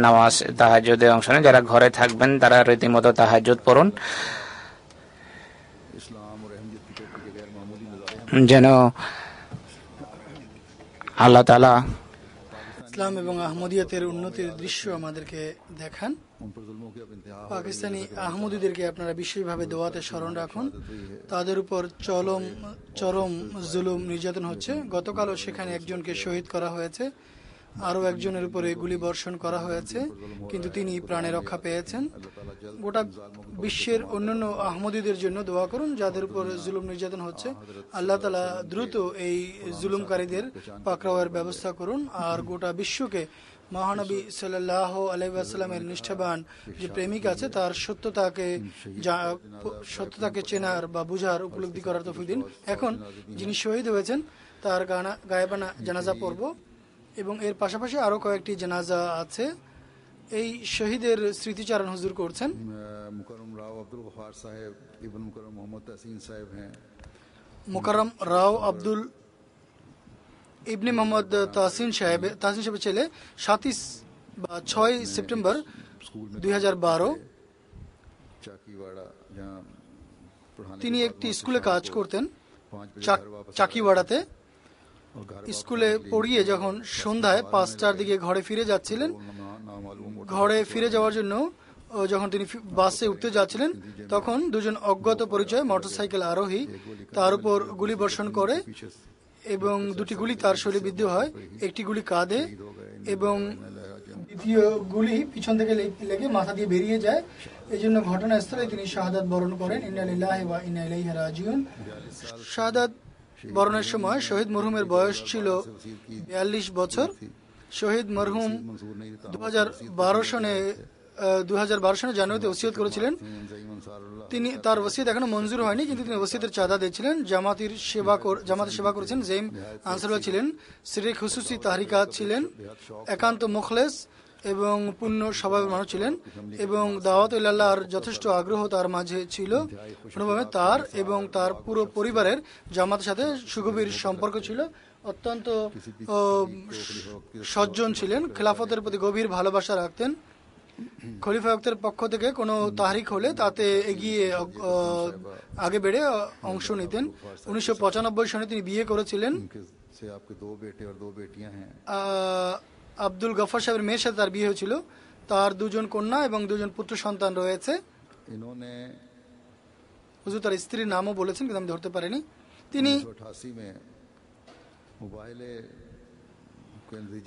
নামাজ তাহাজ্জুদে অংশ নেন, যারা ঘরে থাকবেন তারা রীতিমতো তাহাজ্জুদ পড়ুন, যেন আল্লাহ তাআলা ইসলাম এবং আহমদিয়াতের উন্নতির দৃশ্য আমাদেরকে দেখান। পাকিস্তানি আহমদীদেরকে আপনারা বিশেষভাবে দোয়াতে স্মরণ রাখুন। তাদের উপর চরম জুলুম নির্যাতন হচ্ছে। গতকালও সেখানে একজনকে শহীদ করা হয়েছে। আরও একজনের উপরে গুলি বর্ষণ করা হয়েছে, কিন্তু তিনি প্রাণে রক্ষা পেয়েছেন। গোটা বিশ্বের অন্যান্য আহমদীদের জন্য দোয়া করুন যাদের উপর জুলুম নির্যাতন হচ্ছে। আল্লাহ তাআলা দ্রুত এই জুলুমকারীদের পাকড়াওয়ের ব্যবস্থা করুন, আর গোটা বিশ্বকে মহানবী সাল্লাল্লাহু আলাইহি ওয়াসাল্লামের নিষ্ঠাবান যে প্রেমিক আছে তার সত্যতাকে চেনার বা বুঝার উপলব্ধি করার তৌফিক দিন। এখন যিনি শহীদ হয়েছেন তার গায়েবানা জানাজা পড়ব, এবং এর পাশাপাশি আরও কয়েকটি জানাজা আছে। এই শহীদের স্মৃতিচারণ হুজুর করছেন। মুকাররম রাও আব্দুল গফার সাহেব ইবন মুকাররম মোহাম্মদ তাহসিন সাহেব हैं। মুকাররম রাও আব্দুল ইবনে মোহাম্মদ তাহসিন সাহেবের ছেলে 6 সেপ্টেম্বর 2012 তিনি একটি স্কুলে কাজ করতেন চাকিওয়াড়াতে। স্কুলে পড়িয়ে যখন সন্ধ্যায় 5টার দিকে ঘরে ফিরে যাচ্ছিলেন, ঘরে ফিরে যাওয়ার জন্য যখন তিনি বাসে উঠতে যাচ্ছিলেন, তখন দুজন অজ্ঞাত পরিচয় মোটরসাইকেল আরোহী তার উপর গুলি বর্ষণ করে এবং দুটি গুলি তার শরীরে বিদ্ধ হয়। একটি গুলি কাঁধে এবং দ্বিতীয় গুলি পিছন থেকে লেগে মাথা দিয়ে বেরিয়ে যায়। এই জন্য ঘটনাস্থলে তিনি শাহাদাত বরণ করেন। ইন্না লিল্লাহি ওয়া ইন্না ইলাইহি রাজিউন। শাহাদাত বরণের সময় শহীদ মরহুমের বয়স ছিল 42 বছর। শহীদ মরহুম 2012 সনে জানুয়ারিতে ওসিয়ত করেছিলেন। তিনি তার ওসিয়ত এখনো মঞ্জুর হয়নি, কিন্তু তিনি ওসিয়তের চাঁদা দিয়েছিলেন। জামাতের সেবা করেছেন। জেইম আনসারুল্লাহ ছিলেন, সিরিক হুসুসি তাহরিকাত ছিলেন, একান্ত মুখলেস এবং পূর্ণ স্বভাবের মানুষ ছিলেন, এবং দাওয়াত ইল্লাহর যথেষ্ট আগ্রহ তার মাঝে ছিল। অনুভবে তার এবং তার পুরো পরিবারের জামাতের সাথে সুগভীর সম্পর্ক ছিল। অত্যন্ত সজ্জন ছিলেন, খেলাফতের প্রতি গভীর ভালোবাসা রাখতেন। খলিফা ওয়াক্তের পক্ষ থেকে কোনো তাহরিক হলে তাতে আগে বেড়ে অংশ নিতেন। 1995 সনে তিনি বিয়ে করেছিলেন। আব্দুল গফর সাহেবের মেয়ের সাথে তার বিয়ে হয়েছিল। তার 2 জন কন্যা এবং 2 জন পুত্র সন্তান রয়েছে। হুজুর তার স্ত্রীর নামও বলেছেন, কিন্তু আমি ধরতে পারিনি। তিনি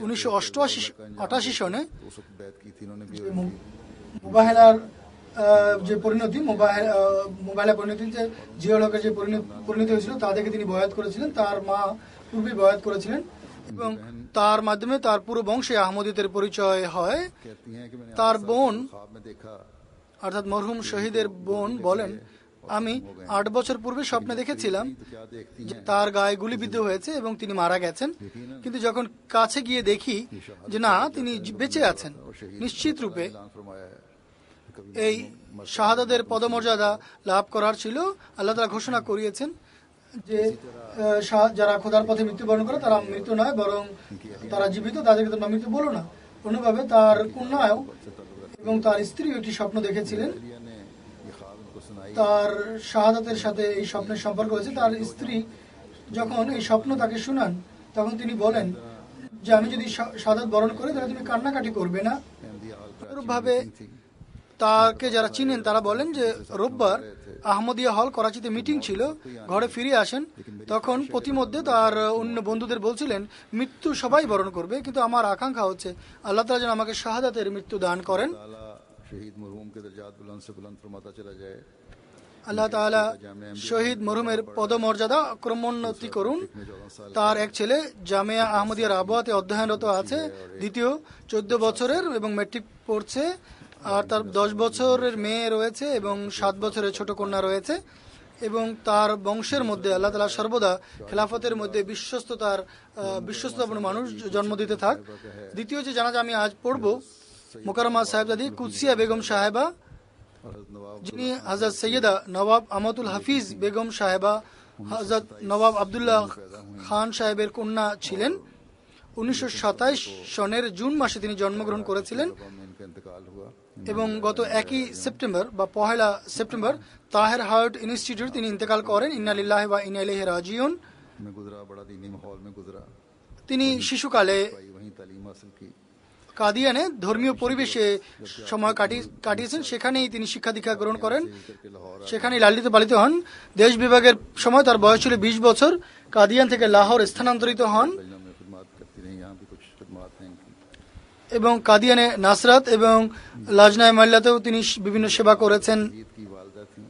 1988 সনে মুবাহেলার যে পরিণতি জিয়াউল হকের যে পরিণতি হয়েছিল তা দেখে তিনি বয়াত করেছিলেন। তার মা পূর্বে বয়াত করেছিলেন এবং তার মাধ্যমে তার পুরো বংশে আহমদীদের পরিচয় হয়। তার বোন অর্থাৎ মরহুম শহীদের বোন বলেন, আমি 8 বছর পূর্বে স্বপ্নে দেখেছিলাম যে তার গায়ে গুলিবিদ্ধ হয়েছে এবং তিনি মারা গেছেন, কিন্তু যখন কাছে গিয়ে দেখি যে না, তিনি বেঁচে আছেন নিশ্চিত রূপে। এই শাহাদাতের পদমর্যাদা লাভ করার ছিল। আল্লাহ তাআলা ঘোষণা করিয়েছেন যে যারা খোদার পথে মৃত্যুবরণ করে তারা মৃত্যু নয়, বরং তারা জীবিত, তাদেরকে তোমরা মৃত্যু বলো না। অনুভাবে তার কন্যাও এবং তার স্ত্রীও একটি স্বপ্ন দেখেছিলেন। তার শাহাদাতের সাথে এই স্বপ্নের সম্পর্ক হয়েছে। তার স্ত্রী যখন এই স্বপ্ন তাকে শুনান, তখন তিনি বলেন যে আমি যদি শাহাদাত বরণ করি তাহলে তুমি কান্নাকাটি করবে না। এরূপভাবে তাকে যারা চিনেন তারা বলেন যে রোববার আহমদিয়া হল করাচিতে মিটিং ছিল, ঘরে ফিরে আসেন, তখন প্রতিমধ্যে তার অন্য বন্ধুদের বলছিলেন মৃত্যু সবাই বরণ করবে, কিন্তু আমার আকাঙ্ক্ষা হচ্ছে আল্লাহ তাআলা যেন আমাকে শাহাদাতের মৃত্যু দান করেন। আল্লাহ তাআলা শহীদ মরহুমের পদমর্যাদা ক্রমোন্নতি করুন। তার এক ছেলে জামিয়া আহমদিয়ার আবহাওয়াতে অধ্যয়নরত আছে, দ্বিতীয় 14 বছরের এবং ম্যাট্রিক পড়ছে, আর তার 10 বছরের মেয়ে রয়েছে এবং 7 বছরের ছোট কন্যা রয়েছে। এবং তার বংশের মধ্যে আল্লাহ তাআলা সর্বদা খেলাফতের মধ্যে বিশ্বস্তপূর্ণ মানুষ জন্ম দিতে থাক। দ্বিতীয় যে জানাজা আমি আজ পড়ব, মোকাররমা সাহেবজাদি কুদসিয়া বেগম সাহেবা, যিনি হযরত সৈয়দা নবাব আমাতুল হাফিজ বেগম সাহেবা হযরত নবাব আবদুল্লাহ খান সাহেবের কন্যা ছিলেন। 1927 সনের জুন মাসে তিনি জন্মগ্রহণ করেছিলেন এবং গত 1 সেপ্টেম্বর বা 1 সেপ্টেম্বর তাহের হার্ট ইনস্টিটিউট তিনি ইন্তেকাল করেন। ইন্না লিল্লাহি ওয়া ইন্না ইলাইহি রাজিউন। তিনি শিশুকালে কাদিয়ানে ধর্মীয় পরিবেশে সময় কাটিয়েছেন, সেখানেই তিনি শিক্ষা দীক্ষা গ্রহণ করেন, সেখানেই লালিত পালিত হন। দেশ বিভাগের সময় তার বয়স ছিল 20 বছর। কাদিয়ান থেকে লাহোর স্থানান্তরিত হন। এবং কাদিয়ানে নাসরাত এবং লাজনায় মাল্লাতেও তিনি বিভিন্ন সেবা করেছেন। ईद की वालदा थी।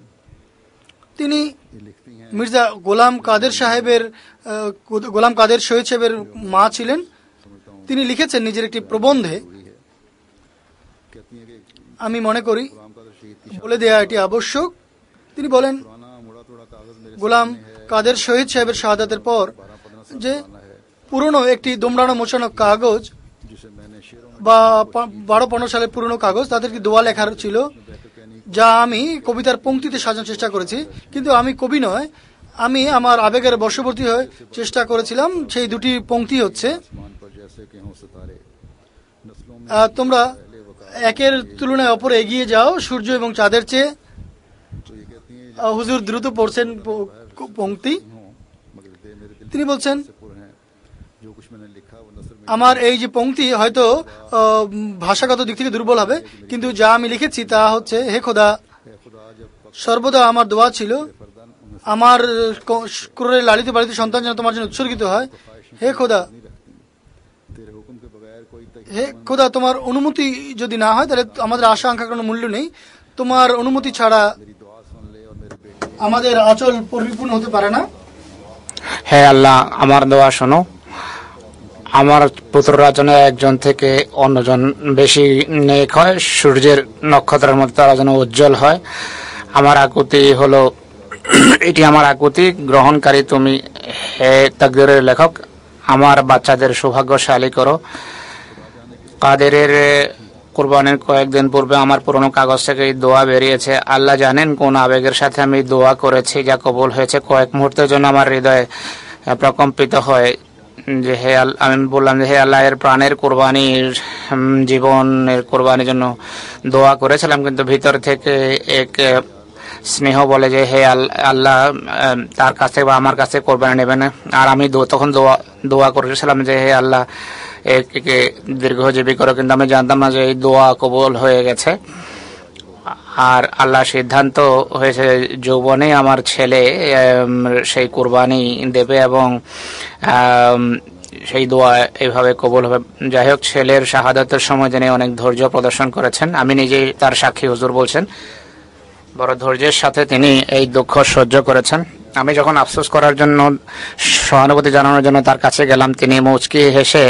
তিনি ये लिखती हैं মির্জা গোলাম কাদের সাহেবের গোলাম কাদের শহীদ সাহেবের মা ছিলেন। তিনি লিখেছেন নিজের একটি প্রবন্ধে, पूरी है, कहती हैं कि আমি মনে করি गुलाम कादर शहीद की বলে দেয়া এটি আবশ্যক। তিনি বলেন, पुराना मुड़ा तोड़ा कागज मेरे গোলাম কাদের শহীদ সাহেবের শাহাদাতের পর 12-15 যে साल है, পুরনো একটি দোমড়ানো মোছানো কাগজ जिसे मैंने शेरों में বা 12-15 সালের পুরনো কাগজ, তাদের একটি দোয়া লেখার ছিল, যা আমি কবিতার পংক্তিতে সাজানোর চেষ্টা করেছি। কিন্তু আমি কবি নয়, আমি আমার আবেগের বশবর্তী হয়ে চেষ্টা করেছিলাম। সেই দুটি পংক্তি হচ্ছে, आसमान पर जैसे कि हों सितारे, नस्लों में তোমরা একের তুলনায় অপরে এগিয়ে যাও সূর্য এবং চাঁদের চেয়ে। तो ये कहती हैं হুজুর দ্রুত পড়ছেন পংক্তি। हों, मगर दे मेरे दिल তিনি बलছেন, से पुर हैं, जो कुछ मैंने लिखा वो नसर में আমার এই যে পংক্তি হয়তো ভাষাগত দিক থেকে দুর্বল হবে, কিন্তু যা আমি লিখেছি তা হচ্ছে, হে খোদা, है। खुदा जब সর্বদা আমার দোয়া ছিল फरदान उन्हें আমার ক্রোড়ে লালিত পালিত সন্তান যেন তোমার জন্য উৎসর্গিত হয়। হে খোদা, नहीं रखती, तेरे हुक्म के बगैर कोई হে খোদা, তোমার অনুমতি যদি না হয় তাহলে আমাদের আশা আকাঙ্ক্ষার কোনো মূল্য নেই। তোমার অনুমতি ছাড়া मेरी दुआ सुन ले और मेरे बेटे আমাদের আঁচল পরিপূর্ণ হতে পারে না। হে আল্লাহ, আমার দোয়া শোনো। আমার পুত্ররা যেন একজন থেকে অন্যজন বেশি নেক হয়, সূর্যের নক্ষত্রের মধ্যে তারা যেন উজ্জ্বল হয়। আমার আকুতি হলো, এটি আমার আকুতি গ্রহণকারী তুমি, হে তাকদীরের লেখক। আমার বাচ্চাদের সৌভাগ্যশালী করো। কাদেরের কুরবানির কয়েকদিন পূর্বে আমার পুরনো কাগজ থেকে এই দোয়া বেরিয়েছে। আল্লাহ জানেন কোন আবেগের সাথে আমি দোয়া করেছি, যা কবুল হয়েছে। কয়েক মুহূর্তের জন্য আমার হৃদয় প্রকম্পিত হয় যে হে আল্লাহ, আমি বললাম যে হে আল্লাহ, এর প্রাণের কোরবানির জীবনের কোরবানির জন্য দোয়া করেছিলাম, কিন্তু ভিতর থেকে এক স্নেহ বলে যে হে আল্লাহ, তার কাছ থেকে বা আমার কাছে কোরবানি নেবে না। আর আমি তখন দোয়া করেছিলাম যে হে আল্লাহ, একে দীর্ঘজীবী করো, কিন্তু আমি জানতাম না যে এই দোয়া কবুল হয়ে গেছে। আর আল্লাহ সিদ্ধান্ত হয়েছে যৌবনে আমার ছেলে সেই কুরবানি দেবে এবং সেই দোয়া এইভাবে কবুল হবে। যাই হোক, ছেলের শাহাদাতের সময় তিনি অনেক ধৈর্য প্রদর্শন করেছেন। আমি নিজেই তার সাক্ষী, হুজুর বলছেন বড় ধৈর্যের সাথে তিনি এই দুঃখ সহ্য করেছেন। আমি যখন আফসোস করার জন্য, সহানুভূতি জানানোর জন্য তার কাছে গেলাম, তিনি মুচকি হেসে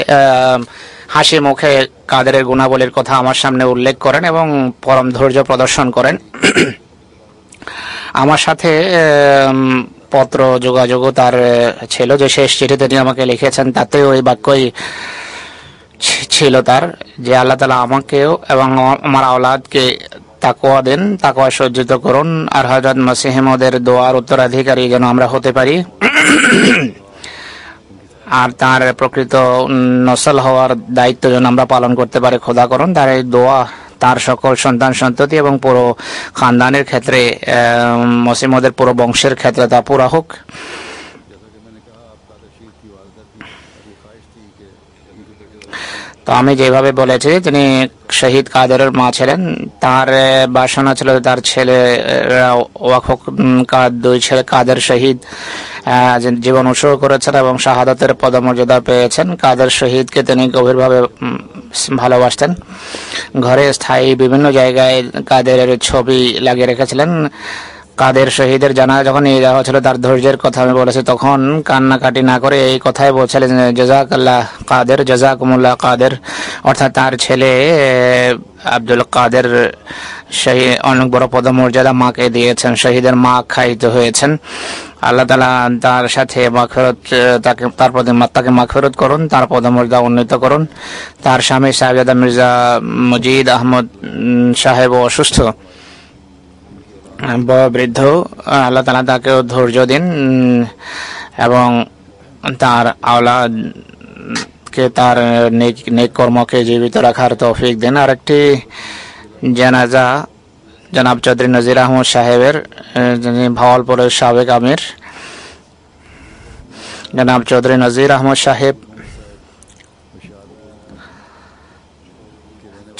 হাসি মুখে কাদেরের গুণাবলীর কথা আমার সামনে উল্লেখ করেন এবং পরম ধৈর্য প্রদর্শন করেন। আমার সাথে পত্র যোগাযোগও তার ছিল, যে শেষ চিঠি তিনি আমাকে লিখেছেন, তাতেও ওই বাক্যই ছিল তার, যে আল্লাহ তাআলা আমাকেও এবং আমার আওলাদকে তাকওয়া দেন, তাকওয়া সজ্জিত করুন, আর হযরত মসিহ মওউদের দোয়ার উত্তরাধিকারী যেন আমরা হতে পারি, আর তার প্রকৃত নসল হওয়ার দায়িত্ব যেন আমরা পালন করতে পারি। খোদা করুন তার এই দোয়া তার সকল সন্তান সন্ততি এবং পুরো খানদানের ক্ষেত্রে, মসিহ মওউদের পুরো বংশের ক্ষেত্রে তা পুরা হোক। তো আমি যেভাবে বলেছি, তিনি শহীদ কাদেরের মা ছিলেন। তার বাসনা ছিল তার ছেলে ওয়াকফ, দুই ছেলে কাদের শহীদ জীবন উৎসর্গ করেছেন এবং শাহাদাতের পদমর্যাদা পেয়েছেন। কাদের শহীদকে তিনি গভীরভাবে ভালোবাসতেন। ঘরে স্থায়ী বিভিন্ন জায়গায় কাদেরের ছবি লাগিয়ে রেখেছিলেন। কাদের শহীদের জানাজা যখন নিয়ে যাওয়া হচ্ছিল, তার ধৈর্যের কথা আমি বলেছি, তখন কান্নাকাটি না করে এই কথাই বলছিলেন, জাযাকাল্লাহ কাদের, জাযাকুমুল্লাহ কাদের, অর্থাৎ তার ছেলে আব্দুল কাদের অনেক বড় পদমর্যাদা মাকে দিয়েছেন, শহীদের মা আখ্যায়িত হয়েছেন। আল্লাহ তাআলা তার সাথে মাগফিরাত, তাকে মাগফিরাত করুন, তার পদমর্যাদা উন্নীত করুন। তার স্বামী সাহেবজাদা মির্জা মজিদ আহমদ সাহেব অসুস্থ, বৃদ্ধ, আল্লাহ তাআলা তাকেও ধৈর্য দিন এবং তার আওলাদকে তার নেক কর্মকে জীবিত রাখার তৌফিক দিন। আরেকটি জানাজা জনাব চৌধুরী নজির আহমদ সাহেবের, যিনি ভাওয়ালপুরের সাবেক আমির। জনাব চৌধুরী নজির আহমদ সাহেব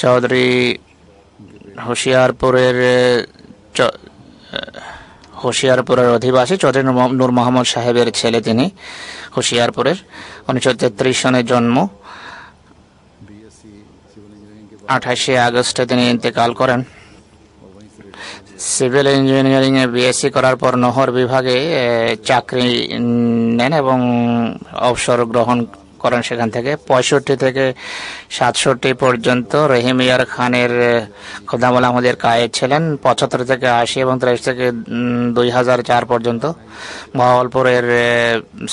চৌধুরী হোশিয়ারপুরের অধিবাসী, চৌধুরী নূর মোহাম্মদ সাহেবের ছেলে তিনি, হোশিয়ারপুরের। 1933 সনে জন্ম। 28 আগস্টে তিনি ইন্তেকাল করেন। সিভিল ইঞ্জিনিয়ারিং এ বিএসসি করার পর নহর বিভাগে চাকরি নেন এবং অবসর গ্রহণ করেন সেখান থেকে। 65 থেকে 67 পর্যন্ত রহিম ইয়ার খানের খোদামুল আহমদের কায়েদ ছিলেন। 75 থেকে 80 এবং 23 থেকে 2004 পর্যন্ত ভাওয়ালপুরের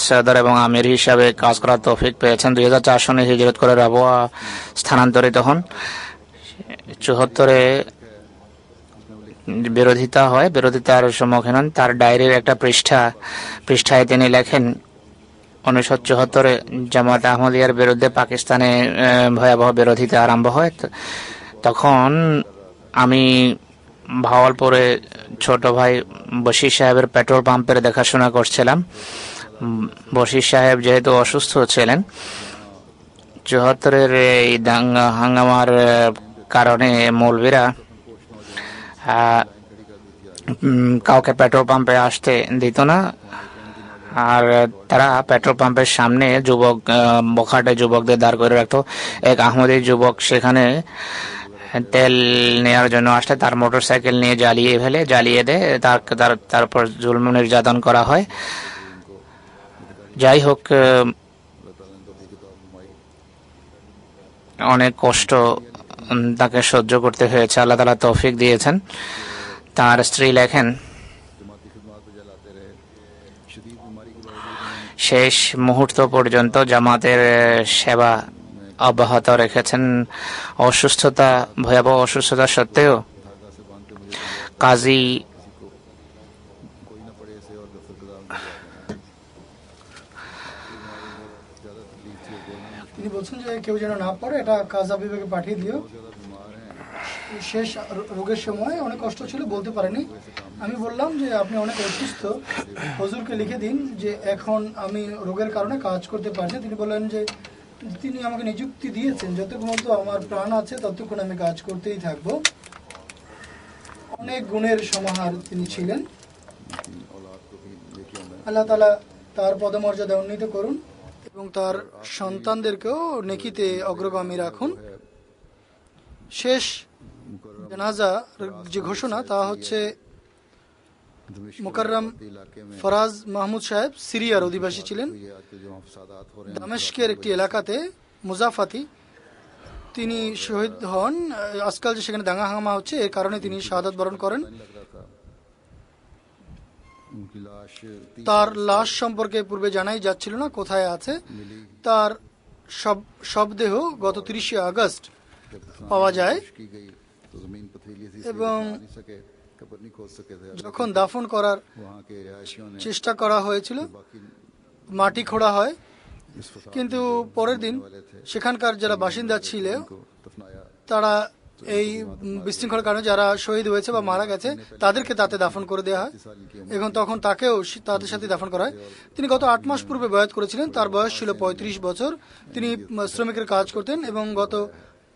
সদর এবং আমির হিসাবে কাজ করার তৌফিক পেয়েছেন। 2004 সনে হিজরত করে রাবুয়া স্থানান্তরিত হন। 74-এ বিরোধিতার সম্মুখীন হন। তার ডায়েরির একটা পৃষ্ঠায় তিনি লেখেন, 1974-এ জামাত আহমদিয়ার বিরুদ্ধে পাকিস্তানে ভয়াবহ বিরোধিতা আরম্ভ হয়। তখন আমি ভাওয়ালপুরে ছোট ভাই বশির সাহেবের পেট্রোল পাম্পের দেখাশোনা করছিলাম। বশির সাহেব যেহেতু অসুস্থ ছিলেন, 74-এর এই দাঙ্গা হাঙ্গামার কারণে মৌলভীরা কাউকে পেট্রোল পাম্পে আসতে দিত না, আর তারা পেট্রোল পাম্পের সামনে বখাটে যুবকদের দাঁড় করে রাখতো। এক আহমদি যুবক সেখানে তেল নেওয়ার জন্য আসলে তার মোটরসাইকেল নিয়ে জ্বালিয়ে দেয়। তারপর জুলম নির্যাতন করা হয়। যাই হোক, অনেক কষ্ট তাকে সহ্য করতে হয়েছে। আল্লাহ তাআলা তৌফিক দিয়েছেন। তার স্ত্রী লেখেন, শেষ মুহূর্ত পর্যন্ত জামাতের সেবা অব্যাহত রেখেছেন। ভয়াবহ অসুস্থতা সত্ত্বেও কাজী তিনি বলছেন যে কেউ যেন না পড়ে, এটা কাজা বিভাগে পাঠিয়ে দিও। শেষ রোগের সময় অনেক কষ্ট ছিল, বলতে পারেনি। আমি বললাম যে আপনি অনেক অসুস্থ, হুজুরকে লিখে দিন যে এখন আমি রোগের কারণে কাজ করতে পারছি। তিনি বললেন যে তিনি আমাকে নিযুক্তি দিয়েছেন, যতক্ষণ তো আমার প্রাণ আছে ততক্ষণ আমি কাজ করতেই থাকবো। অনেক গুণের সমাহার তিনি ছিলেন। আল্লাহ তাআলা তার পদমর্যাদা উন্নীত করুন এবং তার সন্তানদেরকেও নেকিতে অগ্রগামী রাখুন। শেষ জানাজা যে ঘোষণা, তা হচ্ছে মুকাররম ফরাজ মাহমুদ সাহেব সিরিয়ার অধিবাসী ছিলেন। দামেস্কের একটি এলাকাতে মুজাফাতি তিনি শহীদ হন। আজকাল যে সেখানে দাঙ্গা হাঙ্গামা হচ্ছে, এর কারণে তিনি শাহাদাত বরণ করেন। তার লাশ সম্পর্কে পূর্বে জানাই যাচ্ছিল না কোথায় আছে। তার সব দেহ গত 30 আগস্ট পাওয়া যায় এবং যখন দাফন করার চেষ্টা করা হয়েছিল মাটি খোঁড়া হয়, কিন্তু পরের দিন সেখানকার যারা বাসিন্দা ছিল তারা এই বিশৃঙ্খলার কারণে যারা শহীদ হয়েছে বা মারা গেছে তাদেরকে তাতে দাফন করে দেওয়া হয় এবং তখন তাকেও তাদের সাথে দাফন করা হয়। তিনি গত 8 মাস পূর্বে বয়াত করেছিলেন। তার বয়স ছিল 35 বছর। তিনি শ্রমিকের কাজ করতেন এবং গত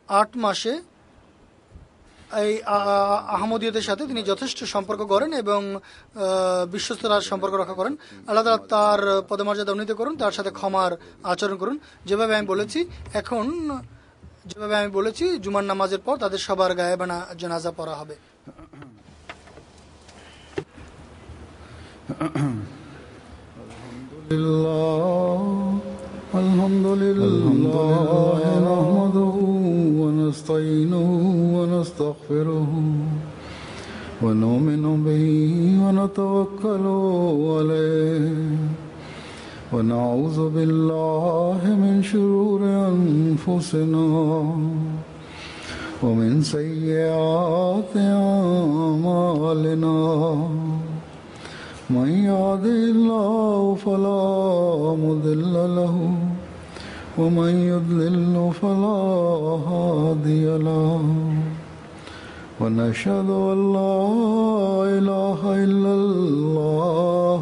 8 মাসে এই আহমদিয়তের সাথে তিনি যথেষ্ট সম্পর্ক গড়েন এবং বিশ্বস্ততার সম্পর্ক রক্ষা করেন। আল্লাহ তাআলা তার পদমর্যাদা উন্নীত করুন, তার সাথে ক্ষমার আচরণ করুন। যেভাবে আমি বলেছি জুমার নামাজের পর তাদের সবার গায়েবানা জানাজা পড়া হবে। আলহামদুলিল্লাহ নাহমাদুহু ওয়া নাস্তাঈনুহু ওয়া নাস্তাগফিরুহু ওয়া নু'মিনু বিহি ওয়া নাতাওয়াক্কালু আলাইহি ওয়া নাউযু বিল্লাহি মিন শুরুরি আনফুসিনা ওয়া মিন সাইয়্যাতি আ'মালিনা من يهده الله فلا مضل له ومن يضلل فلا هادي له ونشهد أن لا إله إلا الله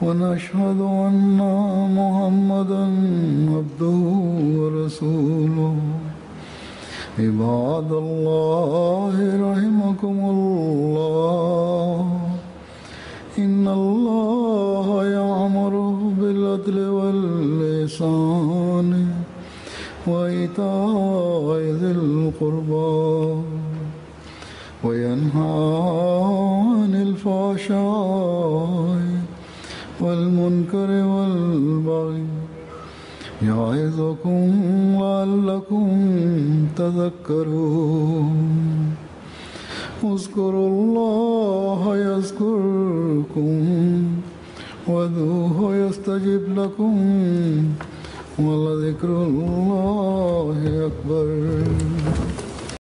ونشهد أن محمدا عبده ورسوله عباد الله رحمكم الله إن الله يأمر بالعدل والإحسان وإيتاء ذي القربى وينهى عن الفحشاء والمنكر والبغي يعظكم لعلكم تذكرون اذكروا الله يذكركم وادعوه يستجب لكم ولذكر الله أكبر.